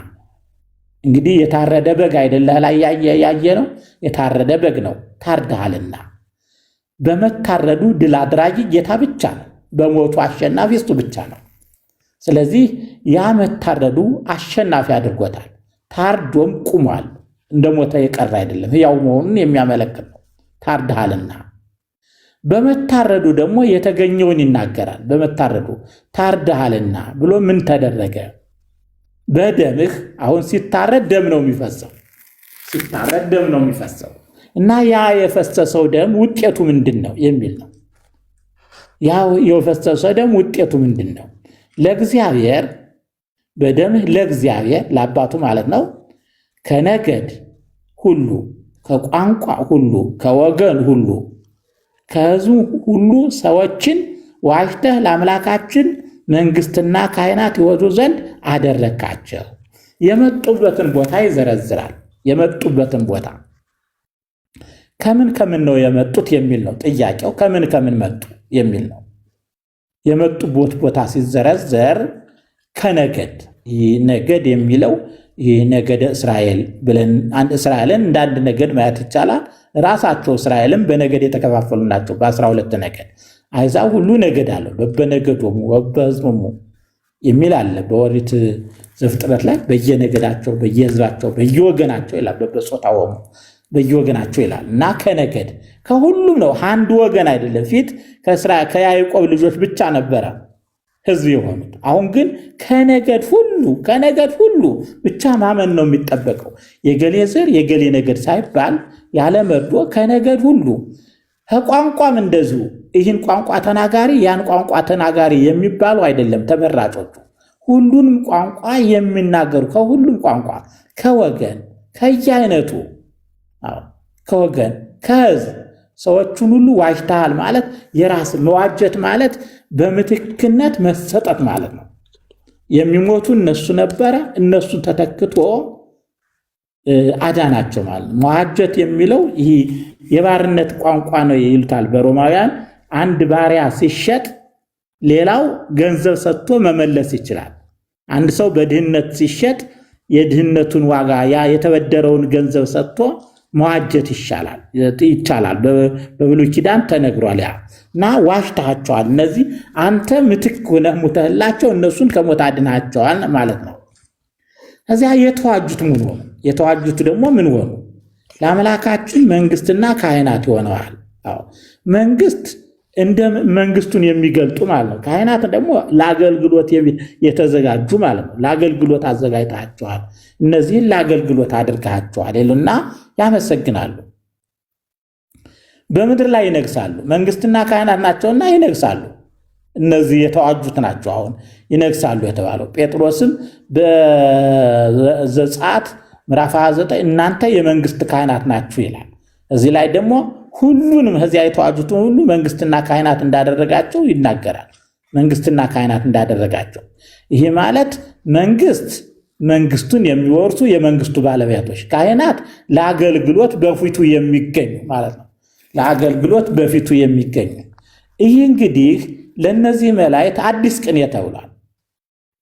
እንግዲህ የታረደ በግ አይደለህ ላይ ያየ ነው። የታረደ በግ ነው። ታርደሃልና። በመታረዱ ድል አድራጊ ጌታ ብቻ ነው። በሞቱ አሸናፊ እሱ ብቻ ነው። ስለዚህ ያ መታረዱ አሸናፊ አድርጎታል። ታርዶም ቁሟል። እንደ ሞተ የቀረ አይደለም፣ ሕያው መሆኑን የሚያመለክት ነው። ታርደሃልና። በመታረዱ ደግሞ የተገኘውን ይናገራል። በመታረዱ ታርደሃልና ብሎ ምን ተደረገ? በደምህ። አሁን ሲታረድ ደም ነው የሚፈሰው። ሲታረድ ደም ነው የሚፈሰው እና ያ የፈሰሰው ደም ውጤቱ ምንድን ነው የሚል ነው። ያ የፈሰሰው ደም ውጤቱ ምንድን ነው? ለእግዚአብሔር በደምህ ለእግዚአብሔር ለአባቱ ማለት ነው። ከነገድ ሁሉ ከቋንቋ ሁሉ ከወገን ሁሉ ከሕዝቡ ሁሉ ሰዎችን ዋጅተህ ለአምላካችን መንግሥትና ካህናት ይወጡ ዘንድ አደረካቸው። የመጡበትን ቦታ ይዘረዝራል። የመጡበትን ቦታ ከምን ከምን ነው የመጡት የሚል ነው ጥያቄው። ከምን ከምን መጡ የሚል ነው። የመጡበት ቦታ ሲዘረዘር ከነገድ ይህ ነገድ የሚለው ይህ ነገደ እስራኤል ብለን እስራኤልን እንደ አንድ ነገድ ማየት ይቻላል። ራሳቸው እስራኤልን በነገድ የተከፋፈሉ ናቸው። በ12 ነገድ አሕዛብ ሁሉ ነገድ አለው። በበነገዶሙ ወበሕዝቦሙ የሚል አለ በኦሪት ዘፍጥረት ላይ በየነገዳቸው በየሕዝባቸው በየወገናቸው ይላል። በጾታዎሙ በየወገናቸው ይላል እና ከነገድ ከሁሉም ነው። አንድ ወገን አይደለም። ፊት ከያዕቆብ ልጆች ብቻ ነበረ ሕዝብ የሆኑት። አሁን ግን ከነገድ ሁሉ ብቻ ማመን ነው የሚጠበቀው። የገሌ ዘር የገሌ ነገድ ሳይባል ያለ መርዶ ከነገድ ሁሉ ከቋንቋም እንደዚሁ ይህን ቋንቋ ተናጋሪ ያን ቋንቋ ተናጋሪ የሚባሉ አይደለም ተመራጮቹ። ሁሉንም ቋንቋ የሚናገሩ ከሁሉም ቋንቋ ከወገን ከየአይነቱ ከወገን ከሕዝብ ሰዎቹን ሁሉ ዋጅተሃል ማለት የራስ መዋጀት ማለት በምትክነት መሰጠት ማለት ነው። የሚሞቱ እነሱ ነበረ፣ እነሱን ተተክቶ አዳናቸው ማለት ነው። መዋጀት የሚለው ይህ የባርነት ቋንቋ ነው ይሉታል በሮማውያን። አንድ ባሪያ ሲሸጥ ሌላው ገንዘብ ሰጥቶ መመለስ ይችላል። አንድ ሰው በድህነት ሲሸጥ የድህነቱን ዋጋ ያ የተበደረውን ገንዘብ ሰጥቶ መዋጀት ይቻላል። በብሉይ ኪዳን ተነግሯል። ያ እና ዋሽታቸዋል። እነዚህ አንተ ምትክ ሆነህ ሙተህላቸው እነሱን ከሞት አድናቸዋል ማለት ነው። ከዚያ የተዋጁት ምን ሆኑ? የተዋጁት ደግሞ ምን ሆኑ? ለአምላካችን መንግስትና ካህናት ሆነዋል። መንግስት እንደ መንግስቱን የሚገልጡ ማለት ነው። ካህናት ደግሞ ለአገልግሎት የተዘጋጁ ማለት ነው። ለአገልግሎት አዘጋጅታቸዋል፣ እነዚህን ለአገልግሎት አድርጋቸዋል ይሉና ያመሰግናሉ። በምድር ላይ ይነግሳሉ። መንግስትና ካህናት ናቸውና ይነግሳሉ። እነዚህ የተዋጁት ናቸው። አሁን ይነግሳሉ የተባለው ጴጥሮስም በዘጸአት ምዕራፍ 29 እናንተ የመንግስት ካህናት ናችሁ ይላል። እዚህ ላይ ደግሞ ሁሉንም ከዚያ የተዋጁትን ሁሉ መንግስትና ካህናት እንዳደረጋቸው ይናገራል። መንግስትና ካህናት እንዳደረጋቸው ይሄ ማለት መንግስቱን የሚወርሱ የመንግስቱ ባለቤቶች፣ ካህናት ለአገልግሎት በፊቱ የሚገኙ ማለት ነው። ለአገልግሎት በፊቱ የሚገኙ ይህ እንግዲህ ለእነዚህ መላእክት አዲስ ቅኔ ተብሏል።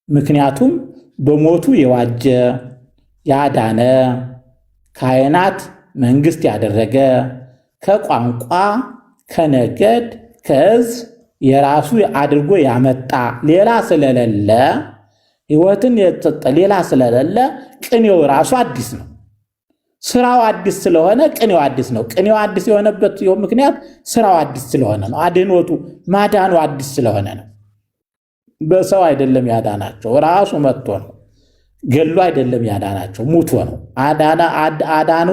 ምክንያቱም በሞቱ የዋጀ ያዳነ ካህናት መንግስት ያደረገ ከቋንቋ ከነገድ ከሕዝብ የራሱ አድርጎ ያመጣ ሌላ ስለሌለ ሕይወትን የተሰጠ ሌላ ስለሌለ ቅኔው ራሱ አዲስ ነው። ስራው አዲስ ስለሆነ ቅኔው አዲስ ነው። ቅኔው አዲስ የሆነበት ምክንያት ስራው አዲስ ስለሆነ ነው። አድኖቱ ማዳኑ አዲስ ስለሆነ ነው። በሰው አይደለም ያዳናቸው፣ ራሱ መጥቶ ነው። ገሉ አይደለም ያዳናቸው፣ ሙቶ ነው። አዳኑ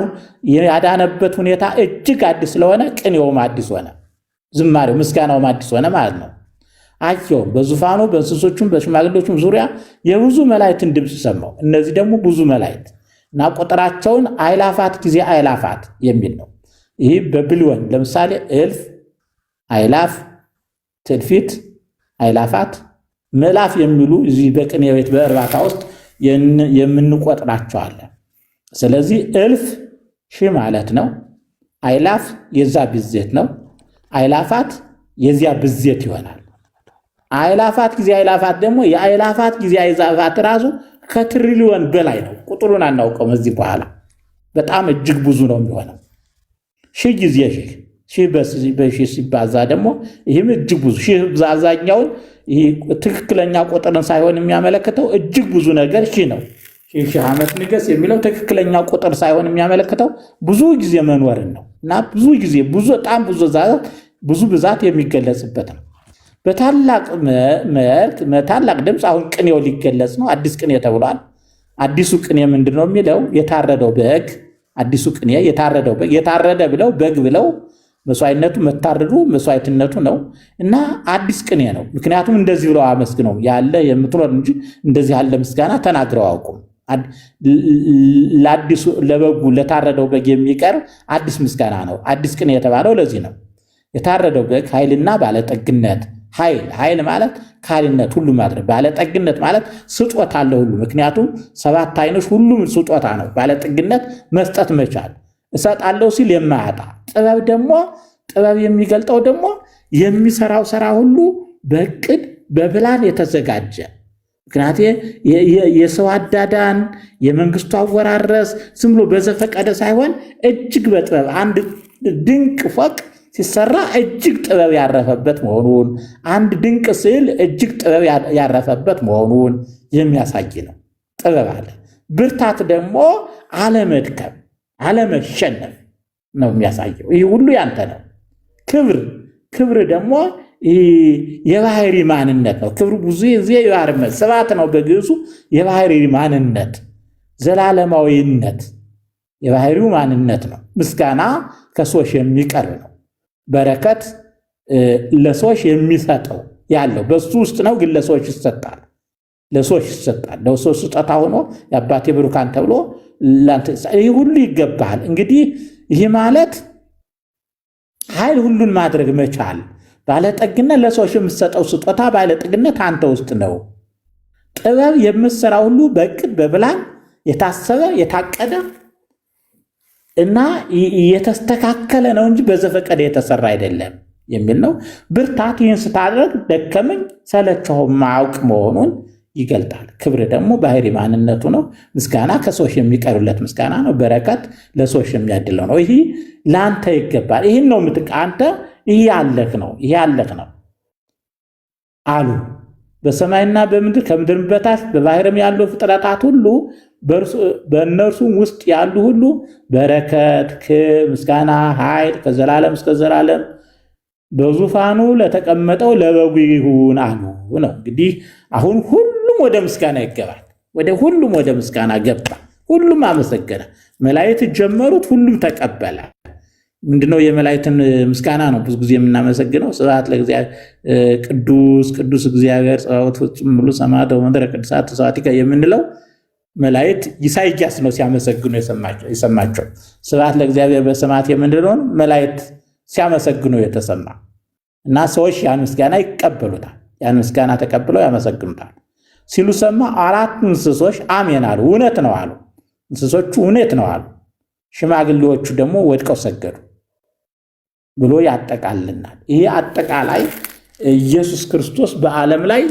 ያዳነበት ሁኔታ እጅግ አዲስ ስለሆነ ቅኔውም አዲስ ሆነ፣ ዝማሬው ምስጋናውም አዲስ ሆነ ማለት ነው። አየውም በዙፋኑ በእንስሶቹም በሽማግሌዎቹም ዙሪያ የብዙ መላእክትን ድምፅ ሰማው። እነዚህ ደግሞ ብዙ መላእክት እና ቁጥራቸውን አእላፋት ጊዜ አእላፋት የሚል ነው። ይህ በብልወን ለምሳሌ እልፍ፣ አእላፍ፣ ትድፊት፣ አእላፋት፣ ምዕላፍ የሚሉ እዚህ በቅኔ ቤት በእርባታ ውስጥ የምንቆጥራቸዋለን። ስለዚህ እልፍ ሺህ ማለት ነው። አእላፍ የዛ ብዜት ነው። አእላፋት የዚያ ብዜት ይሆናል። አእላፋት ጊዜ አእላፋት ደግሞ የአእላፋት ጊዜ አእላፋት ራሱ ከትሪሊዮን በላይ ነው። ቁጥሩን አናውቀውም እዚህ በኋላ በጣም እጅግ ብዙ ነው የሚሆነው። ሺህ ጊዜ ሺህ በሺህ ሲባዛ ደግሞ ይህም እጅግ ብዙ ሺህ አብዛኛውን ይህ ትክክለኛ ቁጥርን ሳይሆን የሚያመለክተው እጅግ ብዙ ነገር ሺህ ነው። ሺህ ዓመት ንገስ የሚለው ትክክለኛ ቁጥር ሳይሆን የሚያመለክተው ብዙ ጊዜ መኖርን ነው እና ብዙ ጊዜ በጣም ብዙ ብዛት የሚገለጽበት ነው። በታላቅ ታላቅ ድምፅ አሁን ቅኔው ሊገለጽ ነው። አዲስ ቅኔ ተብሏል። አዲሱ ቅኔ ምንድን ነው የሚለው? የታረደው በግ አዲሱ ቅኔ የታረደው በግ የታረደ ብለው በግ ብለው መስዋዕትነቱ መታረዱ መስዋዕትነቱ ነው እና አዲስ ቅኔ ነው። ምክንያቱም እንደዚህ ብለው አመስግነው ያለ የምትኖር እንጂ እንደዚህ ያለ ምስጋና ተናግረው አያውቁም። ለአዲሱ ለበጉ ለታረደው በግ የሚቀርብ አዲስ ምስጋና ነው። አዲስ ቅኔ የተባለው ለዚህ ነው። የታረደው በግ ኃይልና ባለጠግነት ኃይል ማለት ካህሊነት ሁሉ ማድረግ፣ ባለጠግነት ማለት ስጦታ አለ ሁሉ። ምክንያቱም 7 ዓይኖች ሁሉም ስጦታ ነው። ባለጠግነት መስጠት መቻል እሰጣለሁ ሲል የማያጣ ጥበብ የሚገልጠው ደግሞ የሚሰራው ስራ ሁሉ በእቅድ በፕላን የተዘጋጀ ምክንያቱም የሰው አዳዳን የመንግስቱ አወራረስ ዝም ብሎ በዘፈቀደ ሳይሆን እጅግ በጥበብ አንድ ድንቅ ፎቅ ሲሰራ እጅግ ጥበብ ያረፈበት መሆኑን አንድ ድንቅ ስዕል እጅግ ጥበብ ያረፈበት መሆኑን የሚያሳይ ነው። ጥበብ አለ። ብርታት ደግሞ አለመድከም አለመሸነፍ ነው የሚያሳየው። ይህ ሁሉ ያንተ ነው። ክብር ደግሞ የባህሪ ማንነት ነው። ክብር ብዙ ጊዜ የባህሪ ስብሐት ነው በግዕዙ የባህሪ ማንነት ዘላለማዊነት የባህሪው ማንነት ነው። ምስጋና ከሰዎች የሚቀርብ ነው። በረከት ለሰዎች የሚሰጠው ያለው በሱ ውስጥ ነው፣ ግን ለሰዎች ይሰጣል። ለሰዎች ስጦታ ሆኖ የአባቴ ብሩካን ተብሎ ይህ ሁሉ ይገባል። እንግዲህ ይህ ማለት ኃይል ሁሉን ማድረግ መቻል ባለጠግነት ለሰዎች የምትሰጠው ስጦታ ባለጠግነት አንተ ውስጥ ነው። ጥበብ የምትሰራ ሁሉ በእቅድ በፕላን የታሰበ የታቀደ እና የተስተካከለ ነው እንጂ በዘፈቀደ የተሰራ አይደለም የሚል ነው። ብርታት ይህን ስታደርግ ደከመኝ ሰለቸው ማያውቅ መሆኑን ይገልጣል። ክብር ደግሞ ባህሪ ማንነቱ ነው። ምስጋና ከሰዎች የሚቀርብለት ምስጋና ነው። በረከት ለሰዎች የሚያድለው ነው። ይህ ለአንተ ይገባል። ይህን ነው አንተ ይህ ያለህ ነው አሉ። በሰማይና በምድር ከምድር በታች በባህርም ያሉ ፍጥረታት ሁሉ በእነርሱም ውስጥ ያሉ ሁሉ በረከት፣ ምስጋና፣ ኃይል ከዘላለም እስከ ዘላለም በዙፋኑ ለተቀመጠው ለበጉ ይሁን አሉ ነው። እንግዲህ አሁን ሁሉም ወደ ምስጋና ይገባል። ሁሉም ወደ ምስጋና ገባ። ሁሉም አመሰገነ። መላእክት ጀመሩት፣ ሁሉም ተቀበለ። ምንድነው የመላእክትን ምስጋና ነው ብዙ ጊዜ የምናመሰግነው። ስብሐት ለእግዚአብሔር ቅዱስ ቅዱስ እግዚአብሔር ጸባኦት ፍጹም ሙሉ ሰማያት ወምድር ቅድሳት ተስዋዕቲከ የምንለው መላእክት ኢሳይያስ ነው ሲያመሰግኑ የሰማቸው። ስብሐት ለእግዚአብሔር በሰማያት የምንለውን መላእክት ሲያመሰግኑ የተሰማ እና ሰዎች ያን ምስጋና ይቀበሉታል። ያን ምስጋና ተቀብለው ያመሰግኑታል። ሲሉ ሰማ። አራት እንስሶች አሜን አሉ፣ እውነት ነው አሉ። እንስሶቹ እውነት ነው አሉ። ሽማግሌዎቹ ደግሞ ወድቀው ሰገዱ ብሎ ያጠቃልናል። ይሄ አጠቃላይ ኢየሱስ ክርስቶስ በዓለም ላይ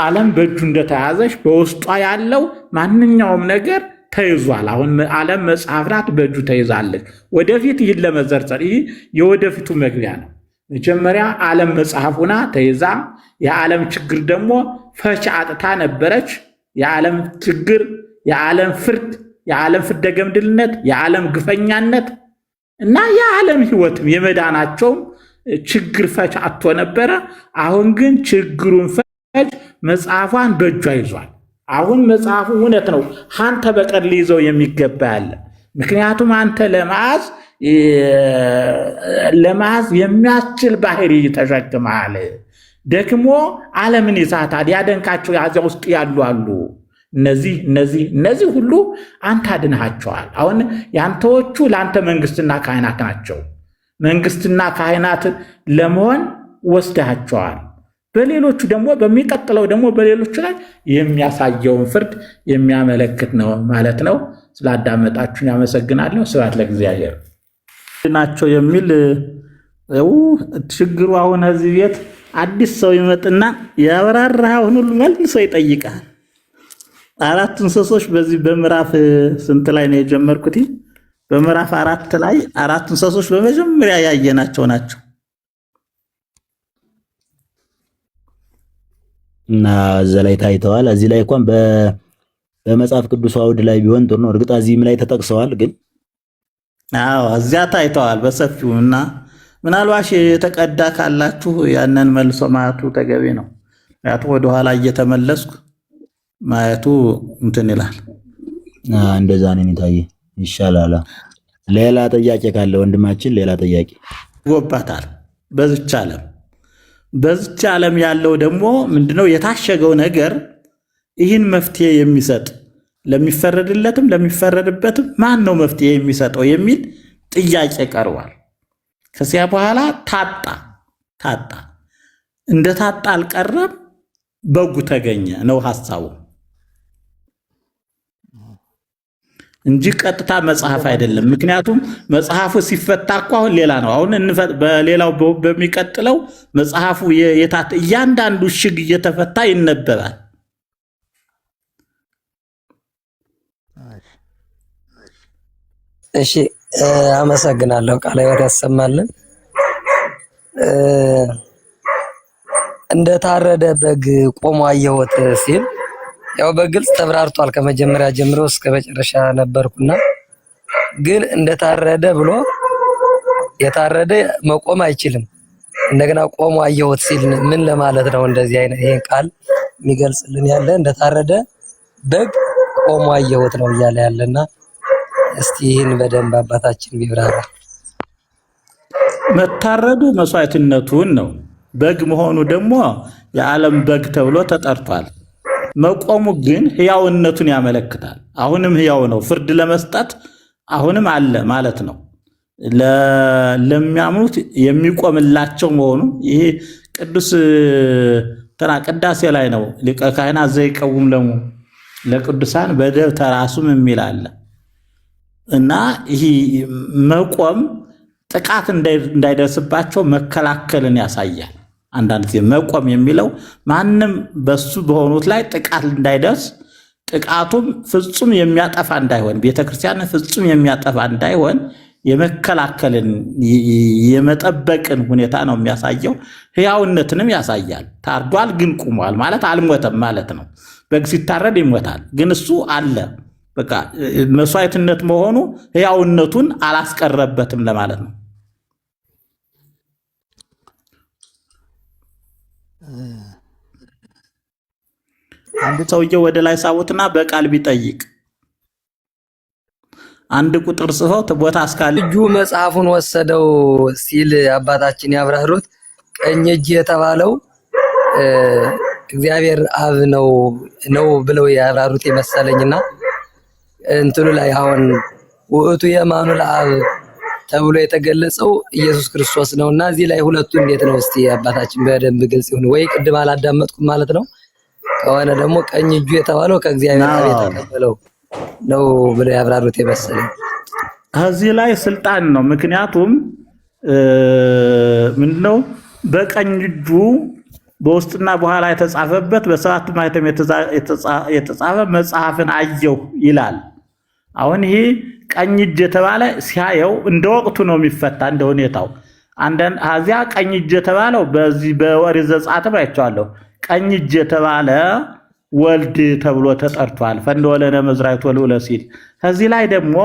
ዓለም በእጁ እንደተያዘች በውስጧ ያለው ማንኛውም ነገር ተይዟል። አሁን ዓለም መጽሐፍ ናት፣ በእጁ ተይዛለች። ወደፊት ይህን ለመዘርዘር ይህ የወደፊቱ መግቢያ ነው። መጀመሪያ ዓለም መጽሐፉና ተይዛ የዓለም ችግር ደግሞ ፈች አጥታ ነበረች። የዓለም ችግር፣ የዓለም ፍርድ፣ የዓለም ፍርደ ገምድልነት፣ የዓለም ግፈኛነት እና የዓለም ሕይወትም የመዳናቸውም ችግር ፈች አጥቶ ነበረ። አሁን ግን ችግሩን ፈች መጽሐፏን በእጇ ይዟል። አሁን መጽሐፉ እውነት ነው፣ አንተ በቀር ሊይዘው የሚገባ ያለ። ምክንያቱም አንተ ለመያዝ የሚያስችል ባህሪ ተሸክመሃል። ደግሞ ዓለምን ይዛታል። ያደንካቸው ያዚያ ውስጥ ያሉ አሉ። እነዚህ ሁሉ አንተ አድንሃቸዋል። አሁን ያንተዎቹ ለአንተ መንግስትና ካህናት ናቸው። መንግስትና ካህናት ለመሆን ወስደሃቸዋል። በሌሎቹ ደግሞ በሚቀጥለው ደግሞ በሌሎቹ ላይ የሚያሳየውን ፍርድ የሚያመለክት ነው ማለት ነው። ስላዳመጣችሁን ያመሰግናለሁ። ስብሐት ለእግዚአብሔር ናቸው የሚል ችግሩ። አሁን እዚህ ቤት አዲስ ሰው ይመጥና ያብራራኸውን ሁሉ መልሶ ይጠይቃል። አራት እንስሶች በዚህ በምዕራፍ ስንት ላይ ነው የጀመርኩት? በምዕራፍ 4 ላይ አራት እንስሶች በመጀመሪያ ያየናቸው ናቸው እና እዛ ላይ ታይተዋል። እዚህ ላይ እንኳን በመጽሐፍ ቅዱስ አውድ ላይ ቢሆን ጥሩ ነው። እርግጥ እዚህም ላይ ተጠቅሰዋል፣ ግን እዚያ ታይተዋል በሰፊው እና ምናልባት የተቀዳ ካላችሁ ያንን መልሶ ማየቱ ተገቢ ነው። ያቱ ወደኋላ እየተመለስኩ ማየቱ እንትን ይላል። እንደዛ ነው የሚታየ ይሻላል። ሌላ ጥያቄ ካለ ወንድማችን፣ ሌላ ጥያቄ ጎባታል። በዚች ዓለም ያለው ደግሞ ምንድነው? የታሸገው ነገር ይህን መፍትሄ የሚሰጥ ለሚፈረድለትም ለሚፈረድበትም ማን ነው መፍትሄ የሚሰጠው የሚል ጥያቄ ቀርቧል። ከዚያ በኋላ ታጣ እንደ ታጣ አልቀረም፣ በጉ ተገኘ ነው ሐሳቡ እንጂ ቀጥታ መጽሐፍ አይደለም። ምክንያቱም መጽሐፉ ሲፈታ እኮ አሁን ሌላ ነው። አሁን በሌላው በሚቀጥለው መጽሐፉ እያንዳንዱ እሽግ እየተፈታ ይነበባል። እሺ አመሰግናለሁ። ቃለ ሕይወት ያሰማልን። እንደታረደ በግ ቆሞ አየሁት ሲል ያው በግልጽ ተብራርቷል። ከመጀመሪያ ጀምሮ እስከ መጨረሻ ነበርኩና ግን እንደታረደ ብሎ የታረደ መቆም አይችልም። እንደገና ቆሞ አየሁት ሲል ምን ለማለት ነው? እንደዚህ አይነት ይሄን ቃል የሚገልጽልን ያለ እንደታረደ በግ ቆሞ አየሁት ነው እያለ ያለና እስቲ ይህን በደንብ አባታችን ቢብራራ። መታረዱ መስዋዕትነቱን ነው። በግ መሆኑ ደግሞ የዓለም በግ ተብሎ ተጠርቷል። መቆሙ ግን ሕያውነቱን ያመለክታል። አሁንም ሕያው ነው፣ ፍርድ ለመስጠት አሁንም አለ ማለት ነው። ለሚያምኑት የሚቆምላቸው መሆኑ ይሄ ቅዱስ ቅዳሴ ላይ ነው። ሊቀ ካህናት ዘይቀውም ለቅዱሳን በደብተራ ሱም የሚል አለ እና ይህ መቆም ጥቃት እንዳይደርስባቸው መከላከልን ያሳያል። አንዳንድ ጊዜ መቆም የሚለው ማንም በሱ በሆኑት ላይ ጥቃት እንዳይደርስ፣ ጥቃቱም ፍጹም የሚያጠፋ እንዳይሆን፣ ቤተክርስቲያን ፍጹም የሚያጠፋ እንዳይሆን የመከላከልን የመጠበቅን ሁኔታ ነው የሚያሳየው። ሕያውነትንም ያሳያል። ታርዷል ግን ቁሟል ማለት አልሞተም ማለት ነው። በግ ሲታረድ ይሞታል፣ ግን እሱ አለ። በቃ መስዋዕትነት መሆኑ ሕያውነቱን አላስቀረበትም ለማለት ነው። አንድ ሰውዬው ወደ ላይ ሳቡትና በቃል ቢጠይቅ አንድ ቁጥር ጽፈው ቦታ አስካል እጁ መጽሐፉን ወሰደው ሲል አባታችን ያብራሩት ቀኝ እጅ የተባለው እግዚአብሔር አብ ነው ብለው ያብራሩት የመሰለኝና እንትሉ ላይ አሁን ውእቱ የማኑ ለአብ ተብሎ የተገለጸው ኢየሱስ ክርስቶስ ነውና እዚህ ላይ ሁለቱ እንዴት ነው? እስቲ አባታችን በደንብ ግልጽ ይሁን። ወይ ቅድም አላዳመጥኩም ማለት ነው። ከሆነ ደግሞ ቀኝ እጁ የተባለው ከእግዚአብሔር አብ የተቀበለው ነው ብለው ያብራሩት የመሰለኝ። እዚህ ላይ ስልጣን ነው። ምክንያቱም ምንድነው በቀኝ እጁ በውስጥና በኋላ የተጻፈበት በሰባቱ ማኅተም የተጻፈ መጽሐፍን አየሁ ይላል። አሁን ይሄ ቀኝ እጅ የተባለ ሲያየው እንደ ወቅቱ ነው የሚፈታ እንደ ሁኔታው። አዚያ ቀኝ እጅ የተባለው በዚህ በኦሪት ዘጸአት አይቼዋለሁ። ቀኝ እጅ የተባለ ወልድ ተብሎ ተጠርቷል። ፈንወለነ መዝራዕት ወልዑለ ሲል ከዚህ ላይ ደግሞ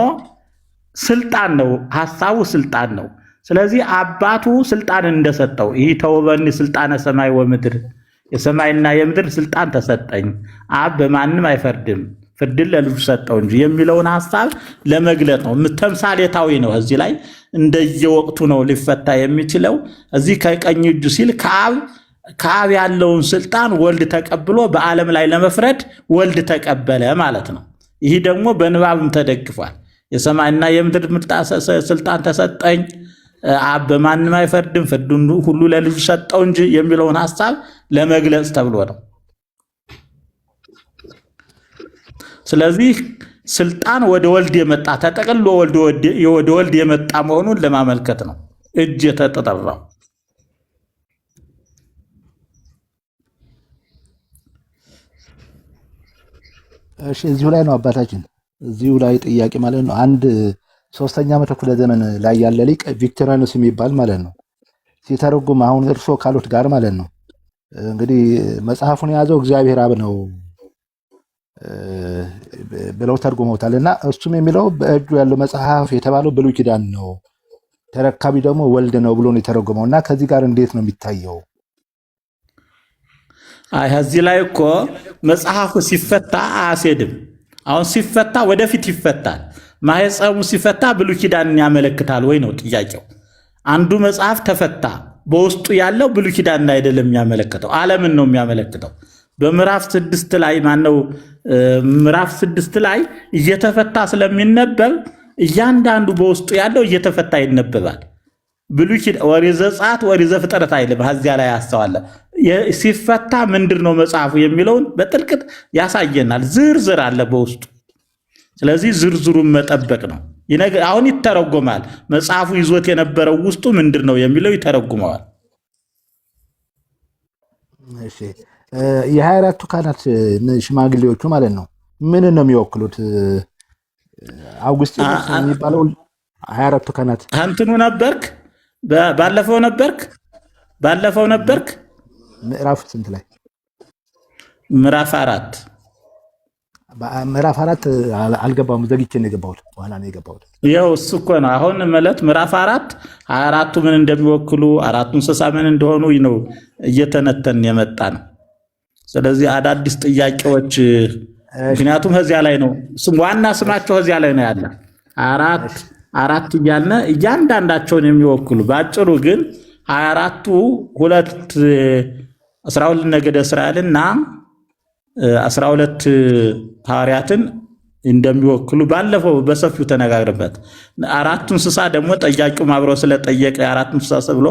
ስልጣን ነው፣ ሐሳቡ ስልጣን ነው። ስለዚህ አባቱ ስልጣን እንደሰጠው ይህ ተወበኒ ስልጣነ ሰማይ ወምድር፣ የሰማይና የምድር ስልጣን ተሰጠኝ፣ አብ በማንም አይፈርድም ፍርድን ለልጁ ሰጠው እንጂ የሚለውን ሐሳብ ለመግለጥ ነው። ተምሳሌታዊ ነው። እዚህ ላይ እንደየወቅቱ ነው ሊፈታ የሚችለው። እዚህ ከቀኝ እጁ ሲል ከአብ ያለውን ስልጣን ወልድ ተቀብሎ በዓለም ላይ ለመፍረድ ወልድ ተቀበለ ማለት ነው። ይህ ደግሞ በንባብም ተደግፏል። የሰማይና የምድር ስልጣን ተሰጠኝ፣ አብ በማንም አይፈርድም ፍርዱን ሁሉ ለልጁ ሰጠው እንጂ የሚለውን ሐሳብ ለመግለጽ ተብሎ ነው። ስለዚህ ስልጣን ወደ ወልድ የመጣ ተጠቅሎ ወደ ወልድ የመጣ መሆኑን ለማመልከት ነው እጅ የተጠራው። እሺ እዚሁ ላይ ነው አባታችን፣ እዚሁ ላይ ጥያቄ ማለት ነው። አንድ 3ኛ መቶ ክፍለ ዘመን ላይ ያለ ሊቅ ቪክቶሪያኖስ የሚባል ማለት ነው ሲተረጉም አሁን እርሶ ካሉት ጋር ማለት ነው እንግዲህ መጽሐፉን የያዘው እግዚአብሔር አብ ነው ብለው ተርጉመውታል። እና እሱም የሚለው በእጁ ያለው መጽሐፍ የተባለው ብሉይ ኪዳን ነው፣ ተረካቢ ደግሞ ወልድ ነው ብሎ ነው የተረጎመው። እና ከዚህ ጋር እንዴት ነው የሚታየው? እዚህ ላይ እኮ መጽሐፉ ሲፈታ አያስሄድም። አሁን ሲፈታ ወደፊት ይፈታል። ማህፀሙ ሲፈታ ብሉይ ኪዳንን ያመለክታል ወይ ነው ጥያቄው። አንዱ መጽሐፍ ተፈታ፣ በውስጡ ያለው ብሉይ ኪዳንን አይደለም የሚያመለክተው፣ ዓለምን ነው የሚያመለክተው። በምዕራፍ 6 ላይ ማነው ምዕራፍ 6 ላይ እየተፈታ ስለሚነበብ እያንዳንዱ በውስጡ ያለው እየተፈታ ይነበባል። ብሉይ ኪዳን ኦሪት ዘጸአት ኦሪት ዘፍጥረት አይልም። እዚያ ላይ ያስተዋለ ሲፈታ ምንድን ነው መጽሐፉ የሚለውን በጥልቀት ያሳየናል። ዝርዝር አለ በውስጡ። ስለዚህ ዝርዝሩን መጠበቅ ነው። አሁን ይተረጎማል። መጽሐፉ ይዞት የነበረው ውስጡ ምንድን ነው የሚለው ይተረጉመዋል። እሺ የ24ቱ ካህናት ሽማግሌዎቹ ማለት ነው ምን ነው የሚወክሉት? አውግስጢኖስ የሚባለው 24ቱ ካህናት አንተኑ ነበርክ? ባለፈው ነበርክ? ምዕራፍ ስንት ላይ? ምዕራፍ 4 ምዕራፍ 4 አልገባሁም። ዘግቼ ነው የገባሁት። በኋላ ነው የገባሁት። ይኸው እሱ እኮ ነው አሁን ማለት ምዕራፍ 4 24ቱ ምን እንደሚወክሉ አራቱ እንስሳ ምን እንደሆኑ ነው እየተነተን የመጣ ነው። ስለዚህ አዳዲስ ጥያቄዎች ምክንያቱም ከዚያ ላይ ነው ዋና ስማቸው ከዚያ ላይ ነው ያለ አራት እያልን እያንዳንዳቸውን የሚወክሉ ባጭሩ ግን 24ቱ 12 ነገደ እስራኤልና 12 ሐዋርያትን እንደሚወክሉ ባለፈው በሰፊው ተነጋግረበት። አራቱ እንስሳ ደግሞ ጠያቂው አብረው ስለጠየቀ አራቱ እንስሳ ብሎ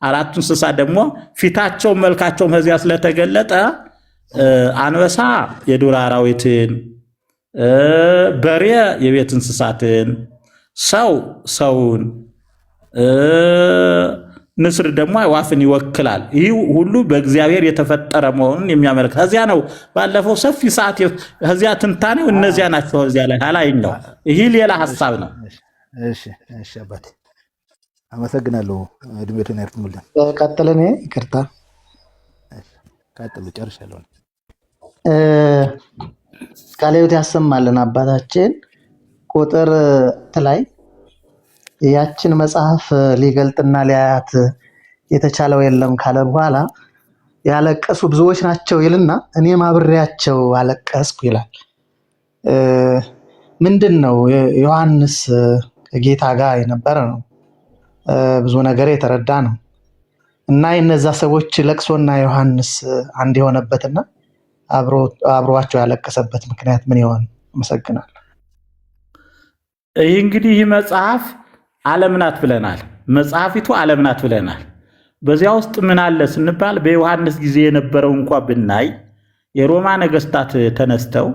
አራቱ እንስሳ ደግሞ ፊታቸው መልካቸው ከዚያ ስለተገለጠ አንበሳ የዱር አራዊትን፣ በሬ የቤት እንስሳትን፣ ሰውን፣ ንስር ደግሞ አዕዋፍን ይወክላል። ይህ ሁሉ በእግዚአብሔር የተፈጠረ መሆኑን የሚያመለክት ከዚያ ነው። ባለፈው ሰፊ ሰዓት ከዚያ ትንታኔው እነዚያ ናቸው። ከዚያ ላይ አላይኛው ይህ ሌላ ሐሳብ ነው። እሺ አባቴ አመሰግናለሁ። እድሜቱን ያርዝምልን። ቀጥል። እኔ ይቅርታ ቀጥሉ። ጨርሻለሁ። ቃለ ሕይወት ያሰማልን አባታችን። ቁጥር ላይ ያችን መጽሐፍ ሊገልጥና ሊያያት የተቻለው የለም ካለ በኋላ ያለቀሱ ብዙዎች ናቸው ይልና እኔም አብሬያቸው አለቀስኩ ይላል። ምንድን ነው? ዮሐንስ ከጌታ ጋር የነበረ ነው፣ ብዙ ነገር የተረዳ ነው እና የነዛ ሰዎች ለቅሶና ዮሐንስ አንድ የሆነበትና አብሯቸው ያለቀሰበት ምክንያት ምን ይሆን? አመሰግናለሁ። ይህ እንግዲህ ይህ መጽሐፍ ዓለም ናት ብለናል። መጽሐፊቱ ዓለም ናት ብለናል። በዚያ ውስጥ ምን አለ ስንባል በዮሐንስ ጊዜ የነበረው እንኳ ብናይ የሮማ ነገስታት ተነስተው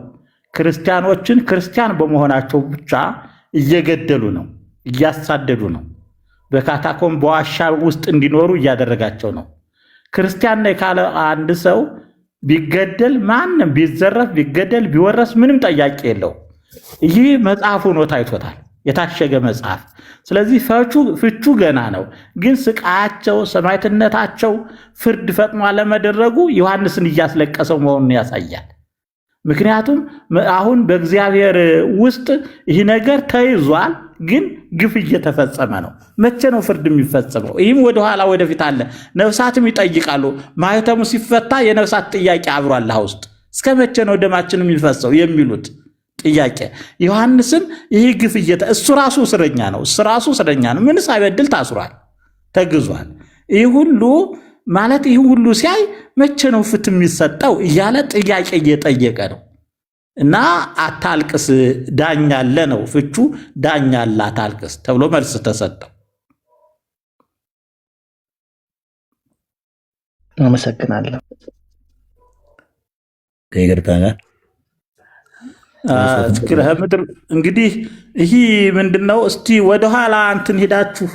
ክርስቲያኖችን ክርስቲያን በመሆናቸው ብቻ እየገደሉ ነው፣ እያሳደዱ ነው። በካታኮም በዋሻ ውስጥ እንዲኖሩ እያደረጋቸው ነው። ክርስቲያን ነኝ ካለ አንድ ሰው ቢገደል ማንም ቢዘረፍ ቢገደል ቢወረስ ምንም ጠያቂ የለው። ይህ መጽሐፉ ነው ታይቶታል፣ የታሸገ መጽሐፍ። ስለዚህ ፍቹ ገና ነው። ግን ስቃያቸው፣ ሰማዕትነታቸው፣ ፍርድ ፈጥኖ አለመደረጉ ዮሐንስን እያስለቀሰው መሆኑን ያሳያል። ምክንያቱም አሁን በእግዚአብሔር ውስጥ ይህ ነገር ተይዟል፣ ግን ግፍ እየተፈጸመ ነው። መቼ ነው ፍርድ የሚፈጸመው? ይህም ወደኋላ ወደፊት አለ። ነፍሳትም ይጠይቃሉ። ማህተሙ ሲፈታ የነፍሳት ጥያቄ አብሯል ውስጥ እስከ መቼ ነው ደማችን የሚፈሰው የሚሉት ጥያቄ። ዮሐንስም ይህ ግፍ እሱ ራሱ እስረኛ ነው። እሱ ራሱ እስረኛ ነው። ምን ሳይበድል ታስሯል፣ ተግዟል። ይህ ሁሉ ማለት ይህ ሁሉ ሲያይ መቼ ነው ፍትህ የሚሰጠው እያለ ጥያቄ እየጠየቀ ነው። እና አታልቅስ ዳኛ አለ ነው ፍቹ። ዳኛ አለ አታልቅስ ተብሎ መልስ ተሰጠው። አመሰግናለሁ። ከይቅርታ ጋር ምድር እንግዲህ ይህ ምንድነው? እስቲ ወደኋላ እንትን ሄዳችሁ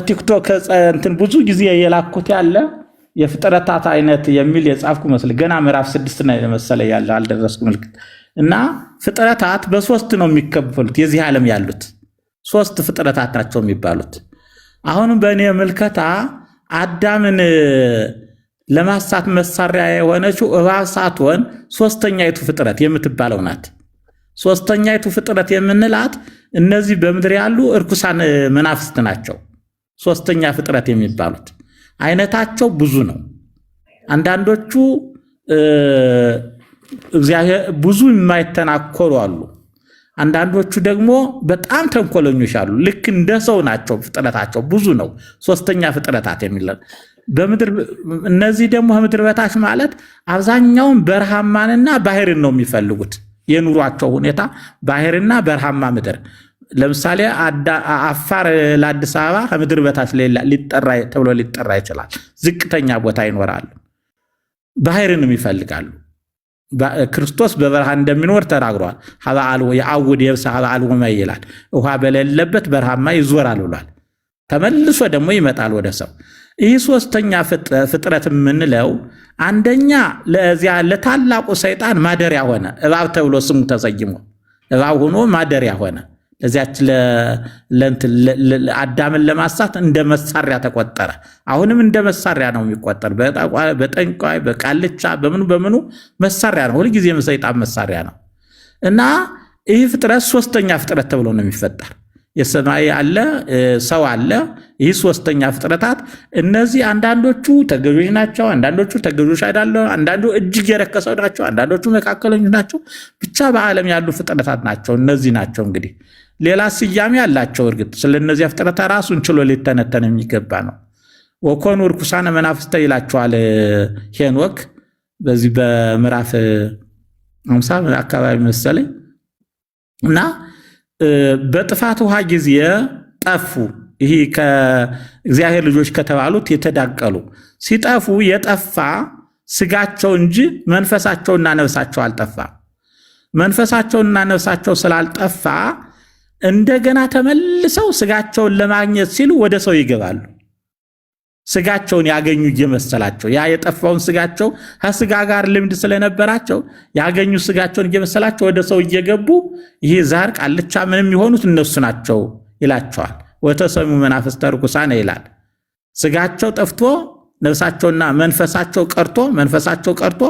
ቲክቶክ እንትን ብዙ ጊዜ የላኩት ያለ የፍጥረታት አይነት የሚል የጻፍኩ መስል ገና ምዕራፍ 6 ነው መሰለ ያለ አልደረስኩ ምልክት እና ፍጥረታት በሶስት ነው የሚከፈሉት። የዚህ ዓለም ያሉት ሶስት ፍጥረታት ናቸው የሚባሉት። አሁንም በእኔ ምልከታ አዳምን ለማሳት መሳሪያ የሆነችው እባብ ሳትሆን ሶስተኛይቱ ፍጥረት የምትባለው ናት። ሶስተኛይቱ ፍጥረት የምንላት እነዚህ በምድር ያሉ እርኩሳን መናፍስት ናቸው። ሶስተኛ ፍጥረት የሚባሉት አይነታቸው ብዙ ነው። አንዳንዶቹ እግዚአብሔር ብዙ የማይተናኮሉ አሉ። አንዳንዶቹ ደግሞ በጣም ተንኮለኞች አሉ። ልክ እንደ ሰው ናቸው። ፍጥረታቸው ብዙ ነው። ሶስተኛ ፍጥረታት የሚለው በምድር እነዚህ ደግሞ ከምድር በታች ማለት አብዛኛውን በረሃማንና ባህርን ነው የሚፈልጉት። የኑሯቸው ሁኔታ ባህርና በረሃማ ምድር። ለምሳሌ አፋር ለአዲስ አበባ ከምድር በታች ተብሎ ሊጠራ ይችላል። ዝቅተኛ ቦታ ይኖራሉ። ባህርንም ይፈልጋሉ። ክርስቶስ በበረሃ እንደሚኖር ተናግሯል። ሀበአል የአውድ የብስ ሀበአል ወማይ ይላል። ውሃ በሌለበት በረሃማ ይዞራል ብሏል። ተመልሶ ደግሞ ይመጣል ወደ ሰው። ይህ ሶስተኛ ፍጥረት የምንለው አንደኛ ለዚያ ለታላቁ ሰይጣን ማደሪያ ሆነ። እባብ ተብሎ ስሙ ተሰይሞ እባብ ሆኖ ማደሪያ ሆነ። ለዚያች አዳምን ለማሳት እንደ መሳሪያ ተቆጠረ። አሁንም እንደ መሳሪያ ነው የሚቆጠር። በጠንቋይ በቃልቻ በምኑ መሳሪያ ነው። ሁልጊዜም ሰይጣን መሳሪያ ነው እና ይህ ፍጥረት ሶስተኛ ፍጥረት ተብሎ ነው የሚፈጠር። የሰማይ አለ፣ ሰው አለ። ይህ ሶስተኛ ፍጥረታት እነዚህ አንዳንዶቹ ተገዦች ናቸው፣ አንዳንዶቹ ተገዦች አይደለም፣ አንዳንዱ እጅግ የረከሰው ናቸው፣ አንዳንዶቹ መካከለኞች ናቸው። ብቻ በዓለም ያሉ ፍጥረታት ናቸው። እነዚህ ናቸው እንግዲህ ሌላ ስያሜ አላቸው። እርግጥ ስለነዚህ ፍጥረታት ራሱን ችሎ ሊተነተን የሚገባ ነው። ወኮኑ ርኩሳነ መናፍስተ ይላቸዋል ሄኖክ በዚህ በምዕራፍ 50 አካባቢ መሰለኝ እና በጥፋት ውሃ ጊዜ ጠፉ። ይሄ ከእግዚአብሔር ልጆች ከተባሉት የተዳቀሉ ሲጠፉ የጠፋ ስጋቸው እንጂ መንፈሳቸውና ነፍሳቸው አልጠፋ። መንፈሳቸውና ነፍሳቸው ስላልጠፋ እንደገና ተመልሰው ስጋቸውን ለማግኘት ሲሉ ወደ ሰው ይገባሉ። ስጋቸውን ያገኙ እየመሰላቸው ያ የጠፋውን ስጋቸው ከስጋ ጋር ልምድ ስለነበራቸው ያገኙ ስጋቸውን እየመሰላቸው ወደ ሰው እየገቡ ይሄ ዛር ቃልቻ ምንም የሆኑት እነሱ ናቸው ይላቸዋል። ወተሰሙ መናፍስተ ርኩሳነ ይላል። ስጋቸው ጠፍቶ ነፍሳቸውና መንፈሳቸው ቀርቶ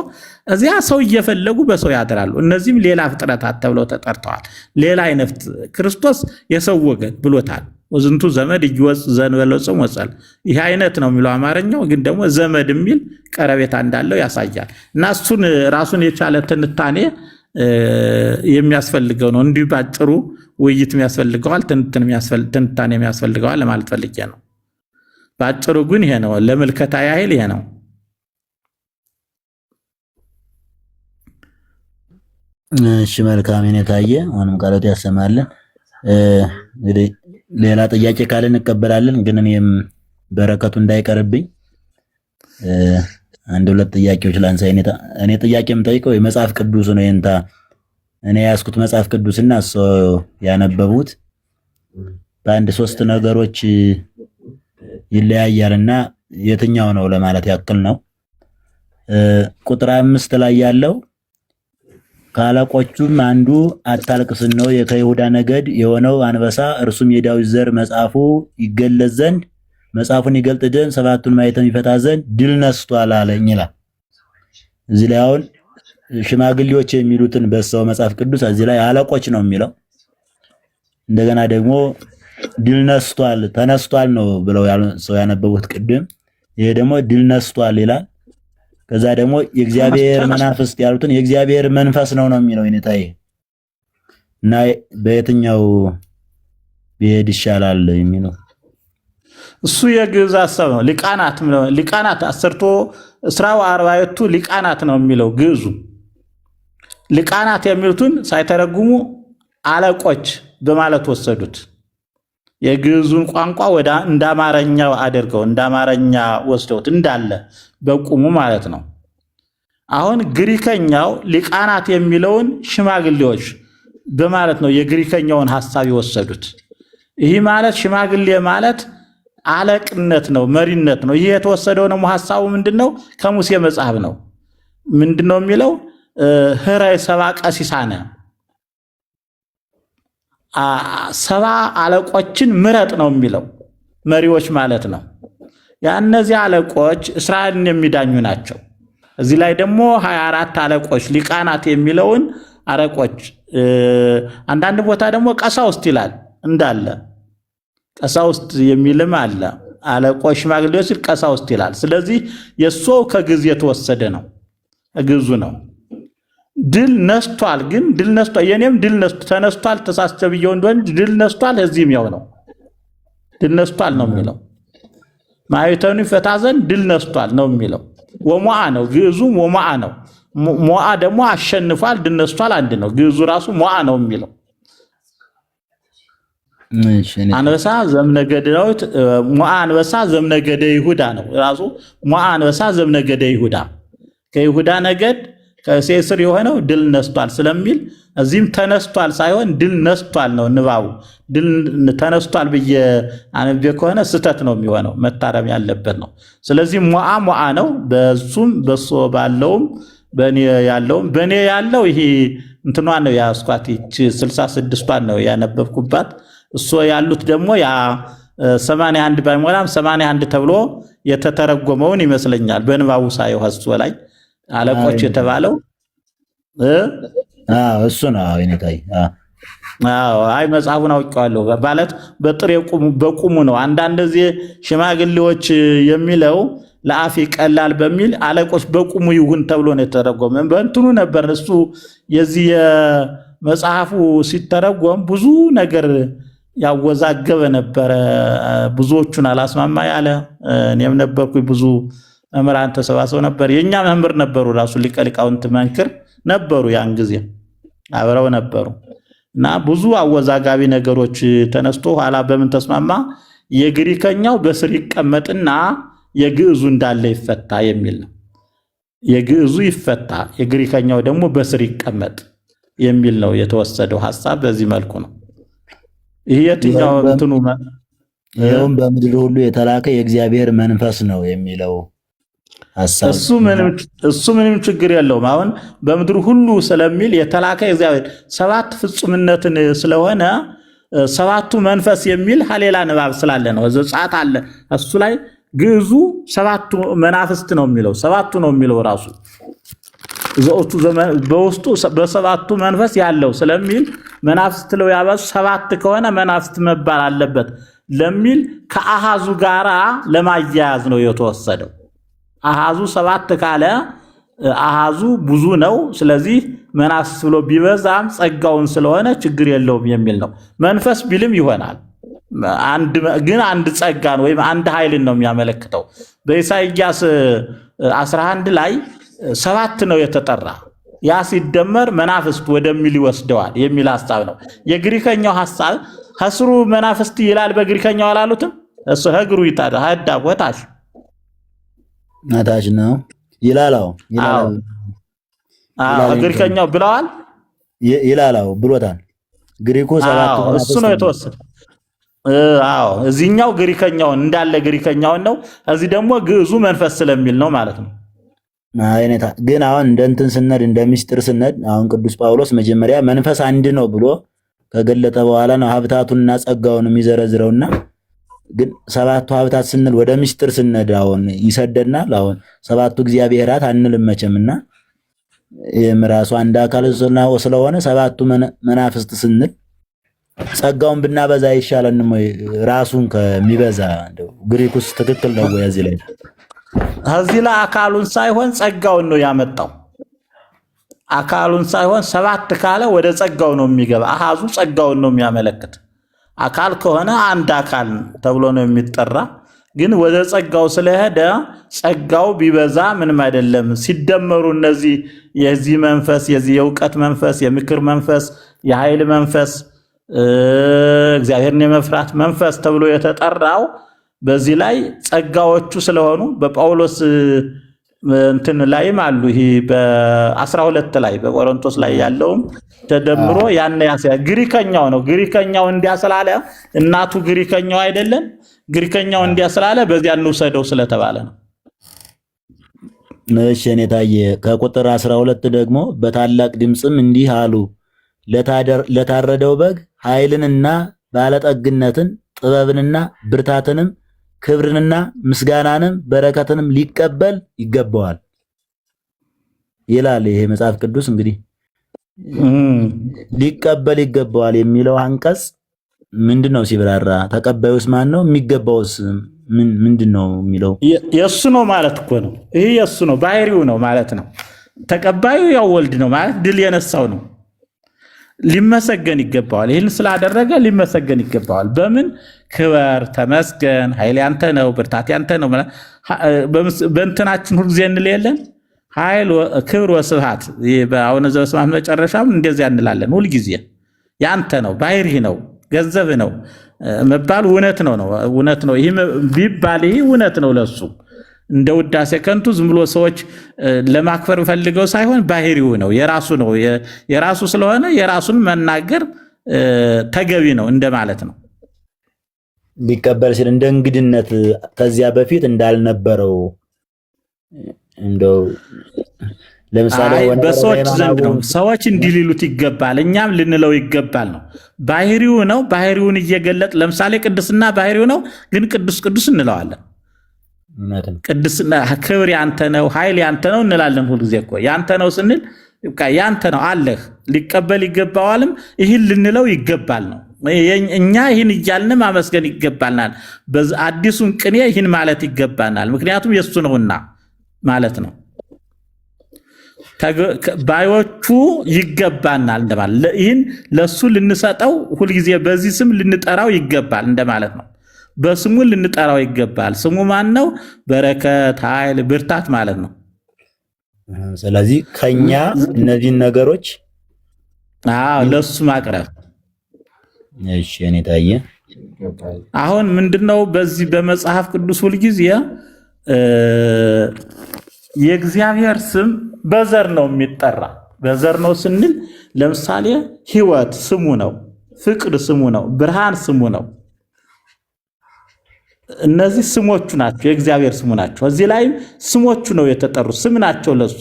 እዚያ ሰው እየፈለጉ በሰው ያድራሉ። እነዚህም ሌላ ፍጥረታት ተብለው ተጠርተዋል። ሌላ አይነት ክርስቶስ የሰው ወገን ብሎታል። ወዝንቱ ዘመድ ይወጽ ዘንበለጽም ወጸል ይህ አይነት ነው የሚለው አማርኛው፣ ግን ደግሞ ዘመድ የሚል ቀረቤታ እንዳለው ያሳያል። እና እሱን ራሱን የቻለ ትንታኔ የሚያስፈልገው ነው። እንዲሁ ባጭሩ ውይይት የሚያስፈልገዋል፣ ትንታኔ የሚያስፈልገዋል ለማለት ፈልጌ ነው። ባጭሩ ግን ይሄ ነው፣ ለምልከታ ያህል ይሄ ነው። እሺ መልካም የታየ አሁንም ቃላት ያሰማልን። እንግዲህ ሌላ ጥያቄ ካለ እንቀበላለን፣ ግን እኔም በረከቱ እንዳይቀርብኝ አንድ ሁለት ጥያቄዎች ላንሳ። እኔ ጥያቄ የምጠይቀው የመጽሐፍ ቅዱስ ነው። እኔ ያስኩት መጽሐፍ ቅዱስና እሱ ያነበቡት በአንድ ሶስት ነገሮች ይለያያልና የትኛው ነው ለማለት ያክል ነው። ቁጥር 5 ላይ ያለው ካለቆቹም አንዱ አታልቅስ ነው ከይሁዳ ነገድ የሆነው አንበሳ እርሱም የዳዊት ዘር መጽሐፉ ይገለጽ ዘንድ መጽሐፉን ይገልጥ ዘንድ ሰባቱን ማኅተም ይፈታ ዘንድ ድል ነስቷል አለኝ ይላል። እዚህ ላይ አሁን ሽማግሌዎች የሚሉትን በሰው መጽሐፍ ቅዱስ እዚህ ላይ አለቆች ነው የሚለው። እንደገና ደግሞ ድል ነስቷል ተነስቷል ነው ብለው ሰው ያነበቡት ቅድም። ይሄ ደግሞ ድል ነስቷል ይላል። ከዛ ደግሞ የእግዚአብሔር መናፍስት ያሉትን የእግዚአብሔር መንፈስ ነው የሚለው ይነታይ እና በየትኛው ቢሄድ ይሻላል የሚለው እሱ የግዕዝ ሐሳብ ነው። ሊቃናት አስርቶ እስራው አርባዕቱ ሊቃናት ነው የሚለው ግዕዙ። ሊቃናት የሚሉትን ሳይተረጉሙ አለቆች በማለት ወሰዱት። የግዕዙን ቋንቋ ወደ እንዳማረኛው አድርገው እንዳማረኛ ወስደውት እንዳለ በቁሙ ማለት ነው። አሁን ግሪከኛው ሊቃናት የሚለውን ሽማግሌዎች በማለት ነው የግሪከኛውን ሐሳብ የወሰዱት። ይህ ማለት ሽማግሌ ማለት አለቅነት ነው፣ መሪነት ነው። ይህ የተወሰደው ነው ሐሳቡ ምንድነው? ከሙሴ መጽሐፍ ነው። ምንድነው የሚለው? ህራይ ሰባ ቀሲሳነ 70 አለቆችን ምረጥ ነው የሚለው። መሪዎች ማለት ነው። ያነዚህ አለቆች እስራኤልን የሚዳኙ ናቸው። እዚህ ላይ ደግሞ 24 አለቆች ሊቃናት የሚለውን አለቆች አንዳንድ ቦታ ደግሞ ቀሳውስት ይላል እንዳለ ቀሳውስት የሚልም አለ። አለቆች ሽማግሌዎች ሲል ቀሳውስት ይላል። ስለዚህ የሱ ከግዕዝ የተወሰደ ነው፣ ግዕዙ ነው። ድል ነስቷል ግን ድል ነስቷል የኔም ድል ነስቷል ተነስቷል ተሳስቼ ብየው እንደሆነ ድል ነስቷል እዚህም ያው ነው። ድል ነስቷል ነው የሚለው። ማኅተሙ ይፈታ ዘንድ ድል ነስቷል ነው የሚለው። ወሞአ ነው ግዕዙ፣ ወሞአ ነው። ሞአ ደግሞ አሸንፏል፣ ድል ነስቷል አንድ ነው። ግዕዙ ራሱ ሞአ ነው የሚለው። አንበሳ ዘምነገደ ዳዊት ሞአ አንበሳ ዘምነገደ ይሁዳ ነው ራሱ። ሞአ አንበሳ ዘምነገደ ይሁዳ ከይሁዳ ነገድ ከእሴይ ስር የሆነው ድል ነስቷል ስለሚል እዚህም ተነስቷል ሳይሆን ድል ነስቷል ነው ንባቡ። ድል ተነስቷል ብዬ አንብቤ ከሆነ ስህተት ነው የሚሆነው፣ መታረም ያለበት ነው። ስለዚህ ሞዓ ነው። በሱም በሶ ባለውም በኔ ያለው ይሄ እንትኗን ነው ያስኳት፣ ይህች 66ቷን ነው ያነበብኩባት። እሱ ያሉት ደግሞ ያ 81 ባይሞላም 81 ተብሎ የተተረጎመውን ይመስለኛል በንባቡ ሳይው እሱ ላይ አለቆች የተባለው እሱ ነው። አይነታይ አይ መጽሐፉን አውቀዋለሁ ማለት በጥሬ በቁሙ ነው። አንዳንድ ጊዜ ሽማግሌዎች የሚለው ለአፍ ቀላል በሚል አለቆች በቁሙ ይሁን ተብሎ ነው የተተረጎመ። በእንትኑ ነበር እሱ የዚህ የመጽሐፉ ሲተረጎም ብዙ ነገር ያወዛገበ ነበረ። ብዙዎቹን አላስማማ ያለ እኔም ነበርኩ። ብዙ መምህራን ተሰባስበው ነበር። የኛ መምህር ነበሩ ራሱ ሊቀ ሊቃውንት መንክር ነበሩ፣ ያን ጊዜ አብረው ነበሩ እና ብዙ አወዛጋቢ ነገሮች ተነስቶ ኋላ በምን ተስማማ የግሪከኛው በስር ይቀመጥና የግዕዙ እንዳለ ይፈታ የሚል ነው። የግዕዙ ይፈታ የግሪከኛው ደግሞ በስር ይቀመጥ የሚል ነው የተወሰደው ሐሳብ። በዚህ መልኩ ነው ይሄ የትኛው እንትኑ ይሄውም በምድር ሁሉ የተላከ የእግዚአብሔር መንፈስ ነው የሚለው ሐሳብ። እሱ ምንም ችግር የለውም። አሁን በምድር ሁሉ ስለሚል የተላከ የእግዚአብሔር ሰባት ፍጹምነትን ስለሆነ ሰባቱ መንፈስ የሚል ሌላ ንባብ ስላለ ነው። ዘጸአት አለ እሱ ላይ ግዕዙ ሰባቱ መናፍስት ነው የሚለው፣ ሰባቱ ነው የሚለው ራሱ ዘውቱ በውስጡ በሰባቱ መንፈስ ያለው ስለሚል መናፍስት ለው ያባሱ ሰባት ከሆነ መናፍስት መባል አለበት ለሚል ከአሃዙ ጋራ ለማያያዝ ነው የተወሰደው። አሃዙ ሰባት ካለ አሃዙ ብዙ ነው። ስለዚህ መናፍስት ብሎ ቢበዛም ጸጋውን ስለሆነ ችግር የለውም የሚል ነው። መንፈስ ቢልም ይሆናል። ግን አንድ ጸጋን ወይም አንድ ኃይልን ነው የሚያመለክተው። በኢሳይያስ 11 ላይ ሰባት ነው የተጠራ። ያ ሲደመር መናፍስት ወደሚል ይወስደዋል የሚል ሐሳብ ነው። የግሪከኛው ሐሳብ ከስሩ መናፍስት ይላል። በግሪከኛው አላሉትም። እሱ ህግሩ ይታዳ ሀዳ ወታሽ ናታሽ ነው ይላላው ግሪከኛው ብለዋል ይላላው ብሎታል። ግሪኮ ሰባት እሱ ነው የተወሰደ። እዚህኛው ግሪከኛውን እንዳለ ግሪከኛውን ነው። እዚህ ደግሞ ግዕዙ መንፈስ ስለሚል ነው ማለት ነው። አይነታ ግን አሁን እንደንትን ስነድ እንደሚስጥር ስነድ አሁን ቅዱስ ጳውሎስ መጀመሪያ መንፈስ አንድ ነው ብሎ ከገለጠ በኋላ ነው ሀብታቱንና ጸጋውን የሚዘረዝረውና ግን ሰባቱ ሀብታት ስንል ወደ ሚስጥር ስነድ አሁን ይሰደድናል። አሁን ሰባቱ እግዚአብሔራት አንልም መቼምና የምራሱ አንድ አካል ስለሆነ ሰባቱ መናፍስት ስንል ጸጋውን ብናበዛ ይሻለንም ወይ ራሱን ከሚበዛ እንደው ግሪኩስ ትክክል ነው ወይ? እዚህ ላይ አካሉን ሳይሆን ጸጋውን ነው ያመጣው። አካሉን ሳይሆን ሰባት ካለ ወደ ጸጋው ነው የሚገባ። አሃዙ ጸጋውን ነው የሚያመለክት። አካል ከሆነ አንድ አካል ተብሎ ነው የሚጠራ። ግን ወደ ጸጋው ስለሄደ ጸጋው ቢበዛ ምንም አይደለም። ሲደመሩ እነዚህ የዚህ መንፈስ የዚህ የእውቀት መንፈስ፣ የምክር መንፈስ፣ የኃይል መንፈስ፣ እግዚአብሔርን የመፍራት መንፈስ ተብሎ የተጠራው በዚህ ላይ ጸጋዎቹ ስለሆኑ በጳውሎስ እንትን ላይም አሉ። ይሄ በ12 ላይ በቆሮንቶስ ላይ ያለውም ተደምሮ ያን ግሪከኛው ነው። ግሪከኛው እንዲያስላለ እናቱ ግሪከኛው አይደለም። ግሪከኛው እንዲያስላለ በዚያ እንውሰደው ስለተባለ ነው። እሺ እኔ ታየ ከቁጥር 12 ደግሞ በታላቅ ድምጽም እንዲህ አሉ፣ ለታረደው በግ ኃይልንና ባለጠግነትን ጥበብንና ብርታትንም ክብርንና ምስጋናንም በረከትንም ሊቀበል ይገባዋል ይላል። ይሄ መጽሐፍ ቅዱስ እንግዲህ ሊቀበል ይገባዋል የሚለው አንቀጽ ምንድነው? ሲብራራ ተቀባዩስ ማን ነው? የሚገባውስ ምንድነው የሚለው? የሱ ነው ማለት እኮ ነው። ይሄ የሱ ነው፣ ባህሪው ነው ማለት ነው። ተቀባዩ ያው ወልድ ነው ማለት ድል የነሳው ነው። ሊመሰገን ይገባዋል። ይህን ስላደረገ ሊመሰገን ይገባዋል። በምን ክበር፣ ተመስገን፣ ኃይል ያንተ ነው፣ ብርታት ያንተ ነው። በእንትናችን ሁልጊዜ እንለየለን ኃይል፣ ክብር ወስብሐት። በአቡነ ዘበሰማያት መጨረሻም እንደዚያ እንላለን። ሁልጊዜ ያንተ ነው፣ ባህሪህ ነው፣ ገንዘብ ነው መባሉ እውነት ነው። ይህ ቢባል ይህ እውነት ነው ለሱ እንደ ውዳሴ ከንቱ ዝም ብሎ ሰዎች ለማክበር ፈልገው ሳይሆን ባህሪው ነው፣ የራሱ ነው። የራሱ ስለሆነ የራሱን መናገር ተገቢ ነው እንደማለት ነው። ሊቀበል ሲል እንደ እንግድነት ከዚያ በፊት እንዳልነበረው እንደው ለምሳሌ በሰዎች ዘንድ ነው ሰዎች እንዲሊሉት ይገባል፣ እኛም ልንለው ይገባል ነው። ባህሪው ነው። ባህሪውን እየገለጥ ለምሳሌ ቅድስና ባህሪው ነው፣ ግን ቅዱስ ቅዱስ እንለዋለን። ቅድስና ክብር ያንተ ነው፣ ኃይል ያንተ ነው እንላለን። ሁልጊዜ እኮ ያንተ ነው ስንል ያንተ ነው አለህ፣ ሊቀበል ይገባዋልም፣ ይህን ልንለው ይገባል ነው። እኛ ይህን እያልን ማመስገን ይገባናል። አዲሱን ቅኔ ይህን ማለት ይገባናል፣ ምክንያቱም የሱ ነውና ማለት ነው። ባዮቹ ይገባናል እንደማለት፣ ይህን ለሱ ልንሰጠው ሁልጊዜ በዚህ ስም ልንጠራው ይገባል እንደማለት ነው። በስሙ ልንጠራው ይገባል። ስሙ ማን ነው? በረከት፣ ኃይል፣ ብርታት ማለት ነው። ስለዚህ ከኛ እነዚህን ነገሮች ለሱ ማቅረብ። እሺ እኔ ታየ አሁን ምንድነው በዚህ በመጽሐፍ ቅዱስ ሁልጊዜ የእግዚአብሔር ስም በዘር ነው የሚጠራ። በዘር ነው ስንል ለምሳሌ ሕይወት ስሙ ነው፣ ፍቅር ስሙ ነው፣ ብርሃን ስሙ ነው። እነዚህ ስሞቹ ናቸው፣ የእግዚአብሔር ስሙ ናቸው። እዚህ ላይም ስሞቹ ነው የተጠሩ፣ ስም ናቸው ለሱ።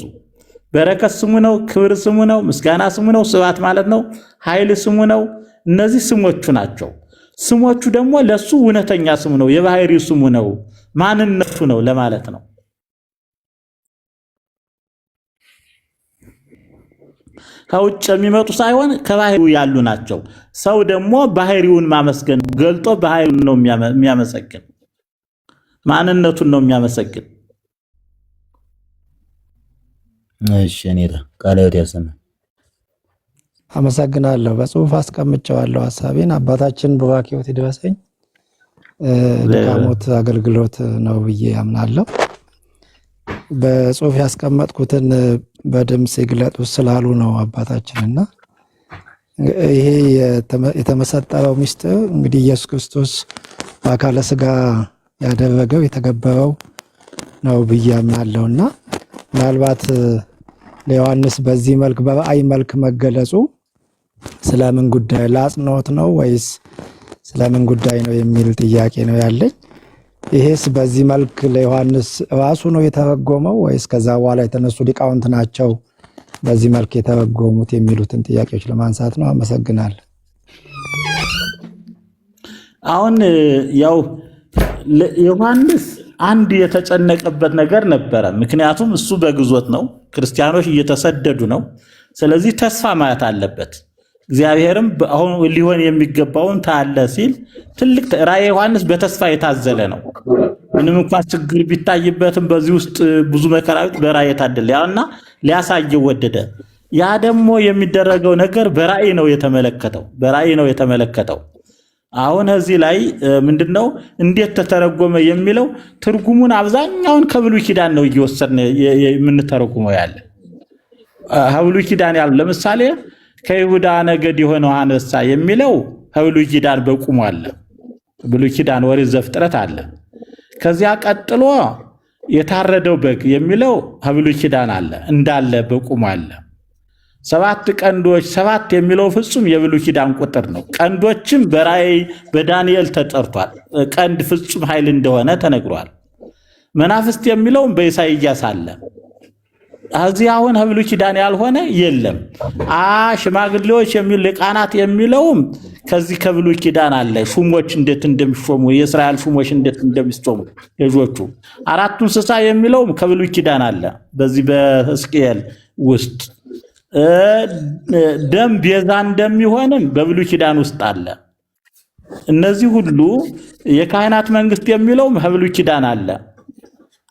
በረከት ስሙ ነው፣ ክብር ስሙ ነው፣ ምስጋና ስሙ ነው፣ ስብሐት ማለት ነው፣ ኃይል ስሙ ነው። እነዚህ ስሞቹ ናቸው። ስሞቹ ደግሞ ለሱ እውነተኛ ስሙ ነው፣ የባህሪው ስሙ ነው፣ ማንነቱ ነው ለማለት ነው። ከውጭ የሚመጡ ሳይሆን ከባህሪው ያሉ ናቸው። ሰው ደግሞ ባህሪውን ማመስገን ገልጦ ባህሪውን ነው የሚያመሰግን፣ ማንነቱን ነው የሚያመሰግን። እሺ እኔታ ቃልዎት ያሰማ። አመሰግናለሁ። በጽሁፍ አስቀምጨዋለሁ ሐሳቤን። አባታችን ቡራኬዎት ይድረሰኝ። ድካሞት አገልግሎት ነው ብዬ አምናለሁ። በጽሁፍ ያስቀመጥኩትን በድምጽ ይግለጡ ስላሉ ነው አባታችንና ይሄ የተመሰጠረው ምስጢር እንግዲህ ኢየሱስ ክርስቶስ በአካለ ስጋ ያደረገው የተገበረው ነው ብዬ አምናለሁና ምናልባት ለዮሐንስ በዚህ መልክ በራእይ መልክ መገለጹ ስለምን ጉዳይ ለአጽንኦት ነው ወይስ ስለምን ጉዳይ ነው የሚል ጥያቄ ነው ያለኝ። ይሄስ በዚህ መልክ ለዮሐንስ ራሱ ነው የተረጎመው ወይስ ከዛ በኋላ የተነሱ ሊቃውንት ናቸው በዚህ መልክ የተረጎሙት የሚሉትን ጥያቄዎች ለማንሳት ነው። አመሰግናለሁ። አሁን ያው ዮሐንስ አንድ የተጨነቀበት ነገር ነበረ። ምክንያቱም እሱ በግዞት ነው፣ ክርስቲያኖች እየተሰደዱ ነው። ስለዚህ ተስፋ ማየት አለበት። እግዚአብሔርም አሁን ሊሆን የሚገባውን ታለ ሲል ትልቅ ራእየ ዮሐንስ በተስፋ የታዘለ ነው። ምንም እንኳን ችግር ቢታይበትም በዚህ ውስጥ ብዙ መከራዎች በራእይ የታደለ ያውና ሊያሳየው ወደደ። ያ ደግሞ የሚደረገው ነገር በራእይ ነው የተመለከተው፣ በራእይ ነው የተመለከተው። አሁን እዚህ ላይ ምንድነው እንዴት ተተረጎመ የሚለው ትርጉሙን አብዛኛውን ከብሉይ ኪዳን ነው እየወሰድን የምንተረጉመው ያለ። ከብሉይ ኪዳን ያሉ ለምሳሌ ከይሁዳ ነገድ የሆነው አንበሳ የሚለው ከብሉይ ኪዳን በቁሙ አለ። ብሉይ ኪዳን ኦሪት ዘፍጥረት አለ። ከዚያ ቀጥሎ የታረደው በግ የሚለው ከብሉይ ኪዳን አለ እንዳለ በቁሙ አለ። ሰባት ቀንዶች ሰባት የሚለው ፍጹም የብሉይ ኪዳን ቁጥር ነው። ቀንዶችም በራእይ በዳንኤል ተጠርቷል። ቀንድ ፍጹም ኃይል እንደሆነ ተነግሯል። መናፍስት የሚለውም በኢሳይያስ አለ። እዚህ አሁን ከብሉይ ኪዳን ያልሆነ የለም። ሽማግሌዎች የሚል ሊቃናት የሚለውም ከዚህ ከብሉይ ኪዳን አለ። ሹሞች እንዴት እንደሚሾሙ የእስራኤል ሹሞች እንዴት እንደሚሾሙ ልጆቹ። አራቱ እንስሳ የሚለውም ከብሉይ ኪዳን አለ። በዚህ በሕዝቅኤል ውስጥ ደም ቤዛ እንደሚሆንም በብሉይ ኪዳን ውስጥ አለ። እነዚህ ሁሉ የካህናት መንግስት የሚለውም ከብሉይ ኪዳን አለ።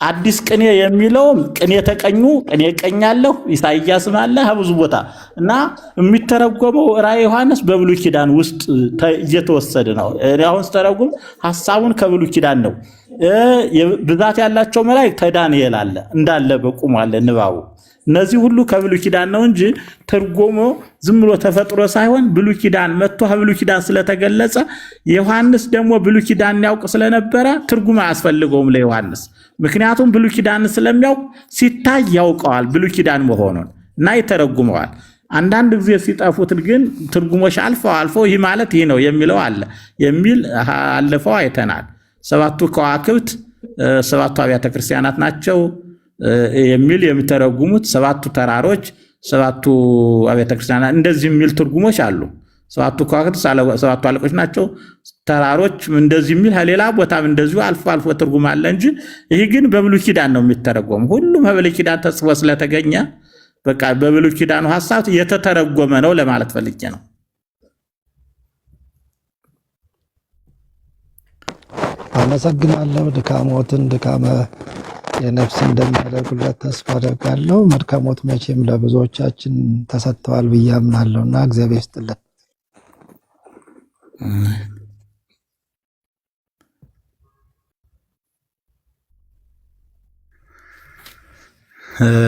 አዲስ ቅኔ የሚለውም ቅኔ ተቀኙ ቅኔ ቀኛለሁ ኢሳይያስም አለ ከብዙ ቦታ እና የሚተረጎመው ራእየ ዮሐንስ በብሉይ ኪዳን ውስጥ እየተወሰደ ነው። አሁን ስተረጉም ሐሳቡን ከብሉይ ኪዳን ነው። ብዛት ያላቸው መላእክት ከዳንኤል አለ እንዳለ በቁሙ አለ ንባቡ። እነዚህ ሁሉ ከብሉይ ኪዳን ነው እንጂ ትርጉሙ ዝም ብሎ ተፈጥሮ ሳይሆን ብሉይ ኪዳን መጥቶ ብሉይ ኪዳን ስለተገለጸ ዮሐንስ ደግሞ ብሉይ ኪዳን ያውቅ ስለነበረ ትርጉም አያስፈልገውም ለዮሐንስ። ምክንያቱም ብሉይ ኪዳን ስለሚያውቅ ሲታይ ያውቀዋል ብሉይ ኪዳን መሆኑን እና ይተረጉመዋል። አንዳንድ ጊዜ ሲጠፉት ግን ትርጉሞች አልፈው ይህ ማለት ይህ ነው የሚለው አለ የሚል አለፈው አይተናል። ሰባቱ ከዋክብት ሰባቱ አብያተ ክርስቲያናት ናቸው የሚል የሚተረጉሙት፣ ሰባቱ ተራሮች ሰባቱ አብያተ ክርስቲያናት እንደዚህ የሚል ትርጉሞች አሉ። ሰባቱ ከዋክብት ሰባቱ አለቆች ናቸው፣ ተራሮች እንደዚህ የሚል ሌላ ቦታም እንደዚሁ አልፎ ትርጉም አለ እንጂ ይህ ግን በብሉይ ኪዳን ነው የሚተረጎም። ሁሉም በብሉይ ኪዳን ተጽፎ ስለተገኘ በቃ በብሉይ ኪዳኑ ሐሳብ የተተረጎመ ነው ለማለት ፈልጌ ነው። አመሰግናለሁ። ድካሞትን ድካመ የነፍስ እንደሚያደርጉለት ተስፋ አደርጋለሁ። መድከሞት መቼም ለብዙዎቻችን ተሰጥተዋል ብዬ አምናለሁ እና እግዚአብሔር ይስጥልን።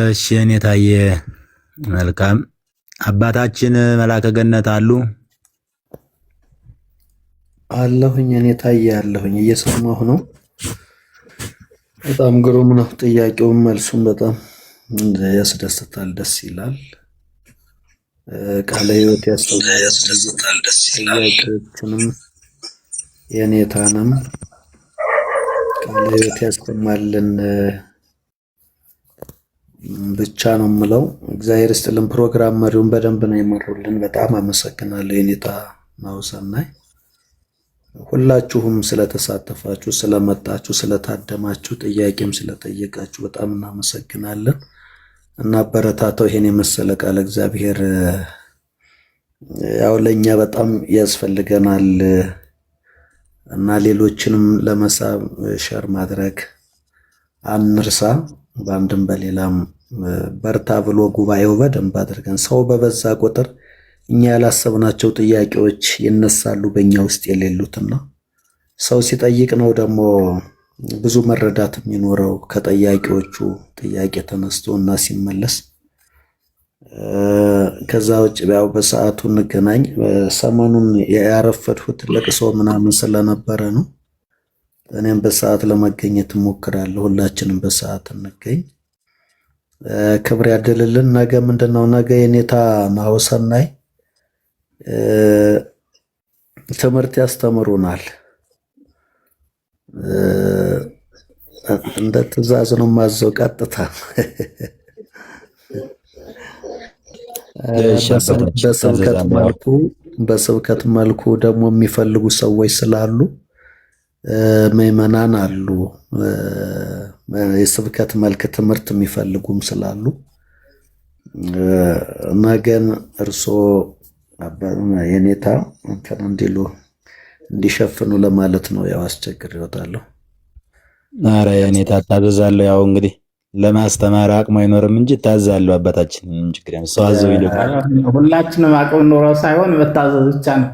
እሺ እኔ ታየ መልካም አባታችን መላከ ገነት አሉ አለሁኝ። እኔ ታየ አለሁኝ፣ እየሰማሁ ነው። በጣም ግሩም ነው። ጥያቄውም መልሱም በጣም ያስደስታል፣ ደስ ይላል። ቃለ ሕይወት ያስደስታል፣ ደስ ይላል። ጥያቄዎችንም የኔታንም ቃለ ሕይወት ያሰማልን ብቻ ነው የምለው። እግዚአብሔር ይስጥልን። ፕሮግራም መሪውን በደንብ ነው የመሩልን። በጣም አመሰግናለሁ የኔታ ናሁሰናይ። ሁላችሁም ስለተሳተፋችሁ፣ ስለመጣችሁ፣ ስለታደማችሁ፣ ጥያቄም ስለጠየቃችሁ በጣም እናመሰግናለን እና በረታታው ይሄን የመሰለ ቃል እግዚአብሔር ያው ለኛ በጣም ያስፈልገናል እና ሌሎችንም ለመሳብ ሸር ማድረግ አንርሳ። በአንድም በሌላም በርታ ብሎ ጉባኤው በደንብ አድርገን ሰው በበዛ ቁጥር እኛ ያላሰብናቸው ጥያቄዎች ይነሳሉ በእኛ ውስጥ የሌሉትና ሰው ሲጠይቅ ነው ደግሞ ብዙ መረዳት የሚኖረው ከጠያቂዎቹ ጥያቄ ተነስቶ እና ሲመለስ። ከዛ ውጭ ያው በሰዓቱ እንገናኝ። ሰሞኑን ያረፈድሁት ለቅሶ ምናምን ስለነበረ ነው። እኔም በሰዓት ለመገኘት እሞክራለሁ። ሁላችንም በሰዓት እንገኝ። ክብር ያድልልን። ነገ ምንድነው? ነገ የኔታ ናሁሰናይ ትምህርት ያስተምሩናል። እንደ ትእዛዝ ነው ማዘው ቀጥታ በስብከት መልኩ ደግሞ የሚፈልጉ ሰዎች ስላሉ ምዕመናን አሉ። የስብከት መልክ ትምህርት የሚፈልጉም ስላሉ ነገን እርሶ የኔታ እንትን እንዲሉ እንዲሸፍኑ ለማለት ነው። ያው አስቸግር ይወጣለሁ። ኧረ የኔታ ታዘዛለሁ። ያው እንግዲህ ለማስተማር አቅሙ አይኖርም እንጂ ታዛለሁ። አባታችን ምን ችግር ያለው ሰው አዘው ይልካል። ሁላችንም አቅም ኖሮ ሳይሆን መታዘዝ ብቻ ነው።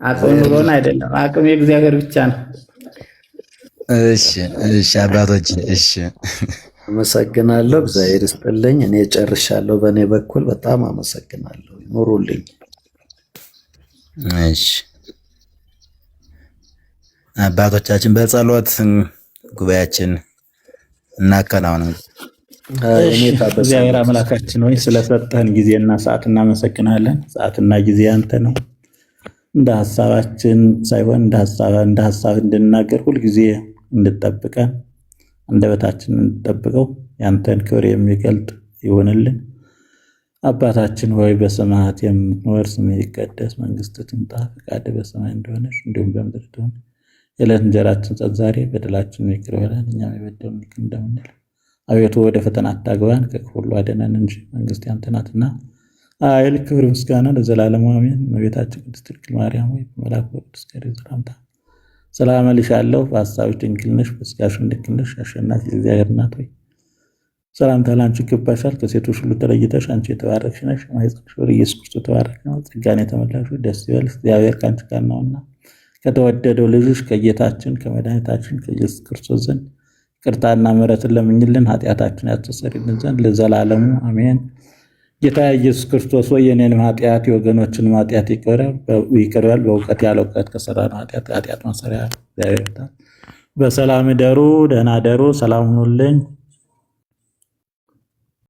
አቅም ኖሮን አይደለም፣ አቅም የእግዚአብሔር ብቻ ነው። እሺ አባቶች፣ እሺ አመሰግናለሁ። እግዚአብሔር ይስጥልኝ። እኔ ጨርሻለሁ። በእኔ በኩል በጣም አመሰግናለሁ። ኑሩልኝ። እሺ አባቶቻችን በጸሎት ጉባኤያችን እናከናውን። እግዚአብሔር አምላካችን ሆይ ስለሰጠህን ጊዜና ሰዓት እናመሰግናለን። ሰዓትና ጊዜ አንተ ነው። እንደ ሐሳባችን ሳይሆን እንደ ሐሳብ እንድናገር ሁልጊዜ እንድጠብቀን አንደበታችን እንድጠብቀው ያንተን ክብር የሚገልጥ ይሆንልን። አባታችን ሆይ በሰማያት የምትኖር ስምህ ይቀደስ፣ መንግስትህ ትምጣ፣ ፈቃድህ በሰማይ እንደሆነች እንዲሁም በምድር ትሁን። የዕለት እንጀራችንን ስጠን ዛሬ፣ በደላችንን ይቅር በለን እኛም የበደሉንን ይቅር እንደምንል። አቤቱ ወደ ፈተና አታግባን ከክፉ ሁሉ አድነን እንጂ መንግስት ያንተ ናትና ኃይል፣ ክብር፣ ምስጋና ለዘላለሙ አሜን። እመቤታችን ቅድስት ድንግል ማርያም ሆይ በመልአኩ በቅዱስ ገብርኤል ሰላምታ ሰላም እልሻለሁ። በሐሳብሽ ድንግል ነሽ፣ በሥጋሽም ድንግል ነሽ። አሸናፊ እግዚአብሔር እናት ሆይ ሰላምታ ላንቺ ይገባሻል። ከሴቶች ሁሉ ተለይተሽ አንቺ የተባረክሽ ነሽ፣ የማኅፀንሽ ፍሬ ኢየሱስ ክርስቶስ የተባረከ ነው። ጸጋን የተመላሽ ደስ ይበልሽ፣ እግዚአብሔር ከአንቺ ጋር ነውና ከተወደደው ልጅሽ ከጌታችን ከመድኃኒታችን ከኢየሱስ ክርስቶስ ዘንድ ቅርታና ምሕረትን ለምኝልን ኃጢአታችን ያስተሰርይልን ዘንድ ለዘላለሙ አሜን። ጌታ ኢየሱስ ክርስቶስ ወይ የኔንም ኃጢአት የወገኖችን ኃጢአት ይቅር በል። በእውቀት ያለ እውቀት ከሰራነው ኃጢአት ማሰሪያ እግዚአብሔር በሰላም ደሩ። ደህና ደሩ። ሰላም ሁኑልኝ።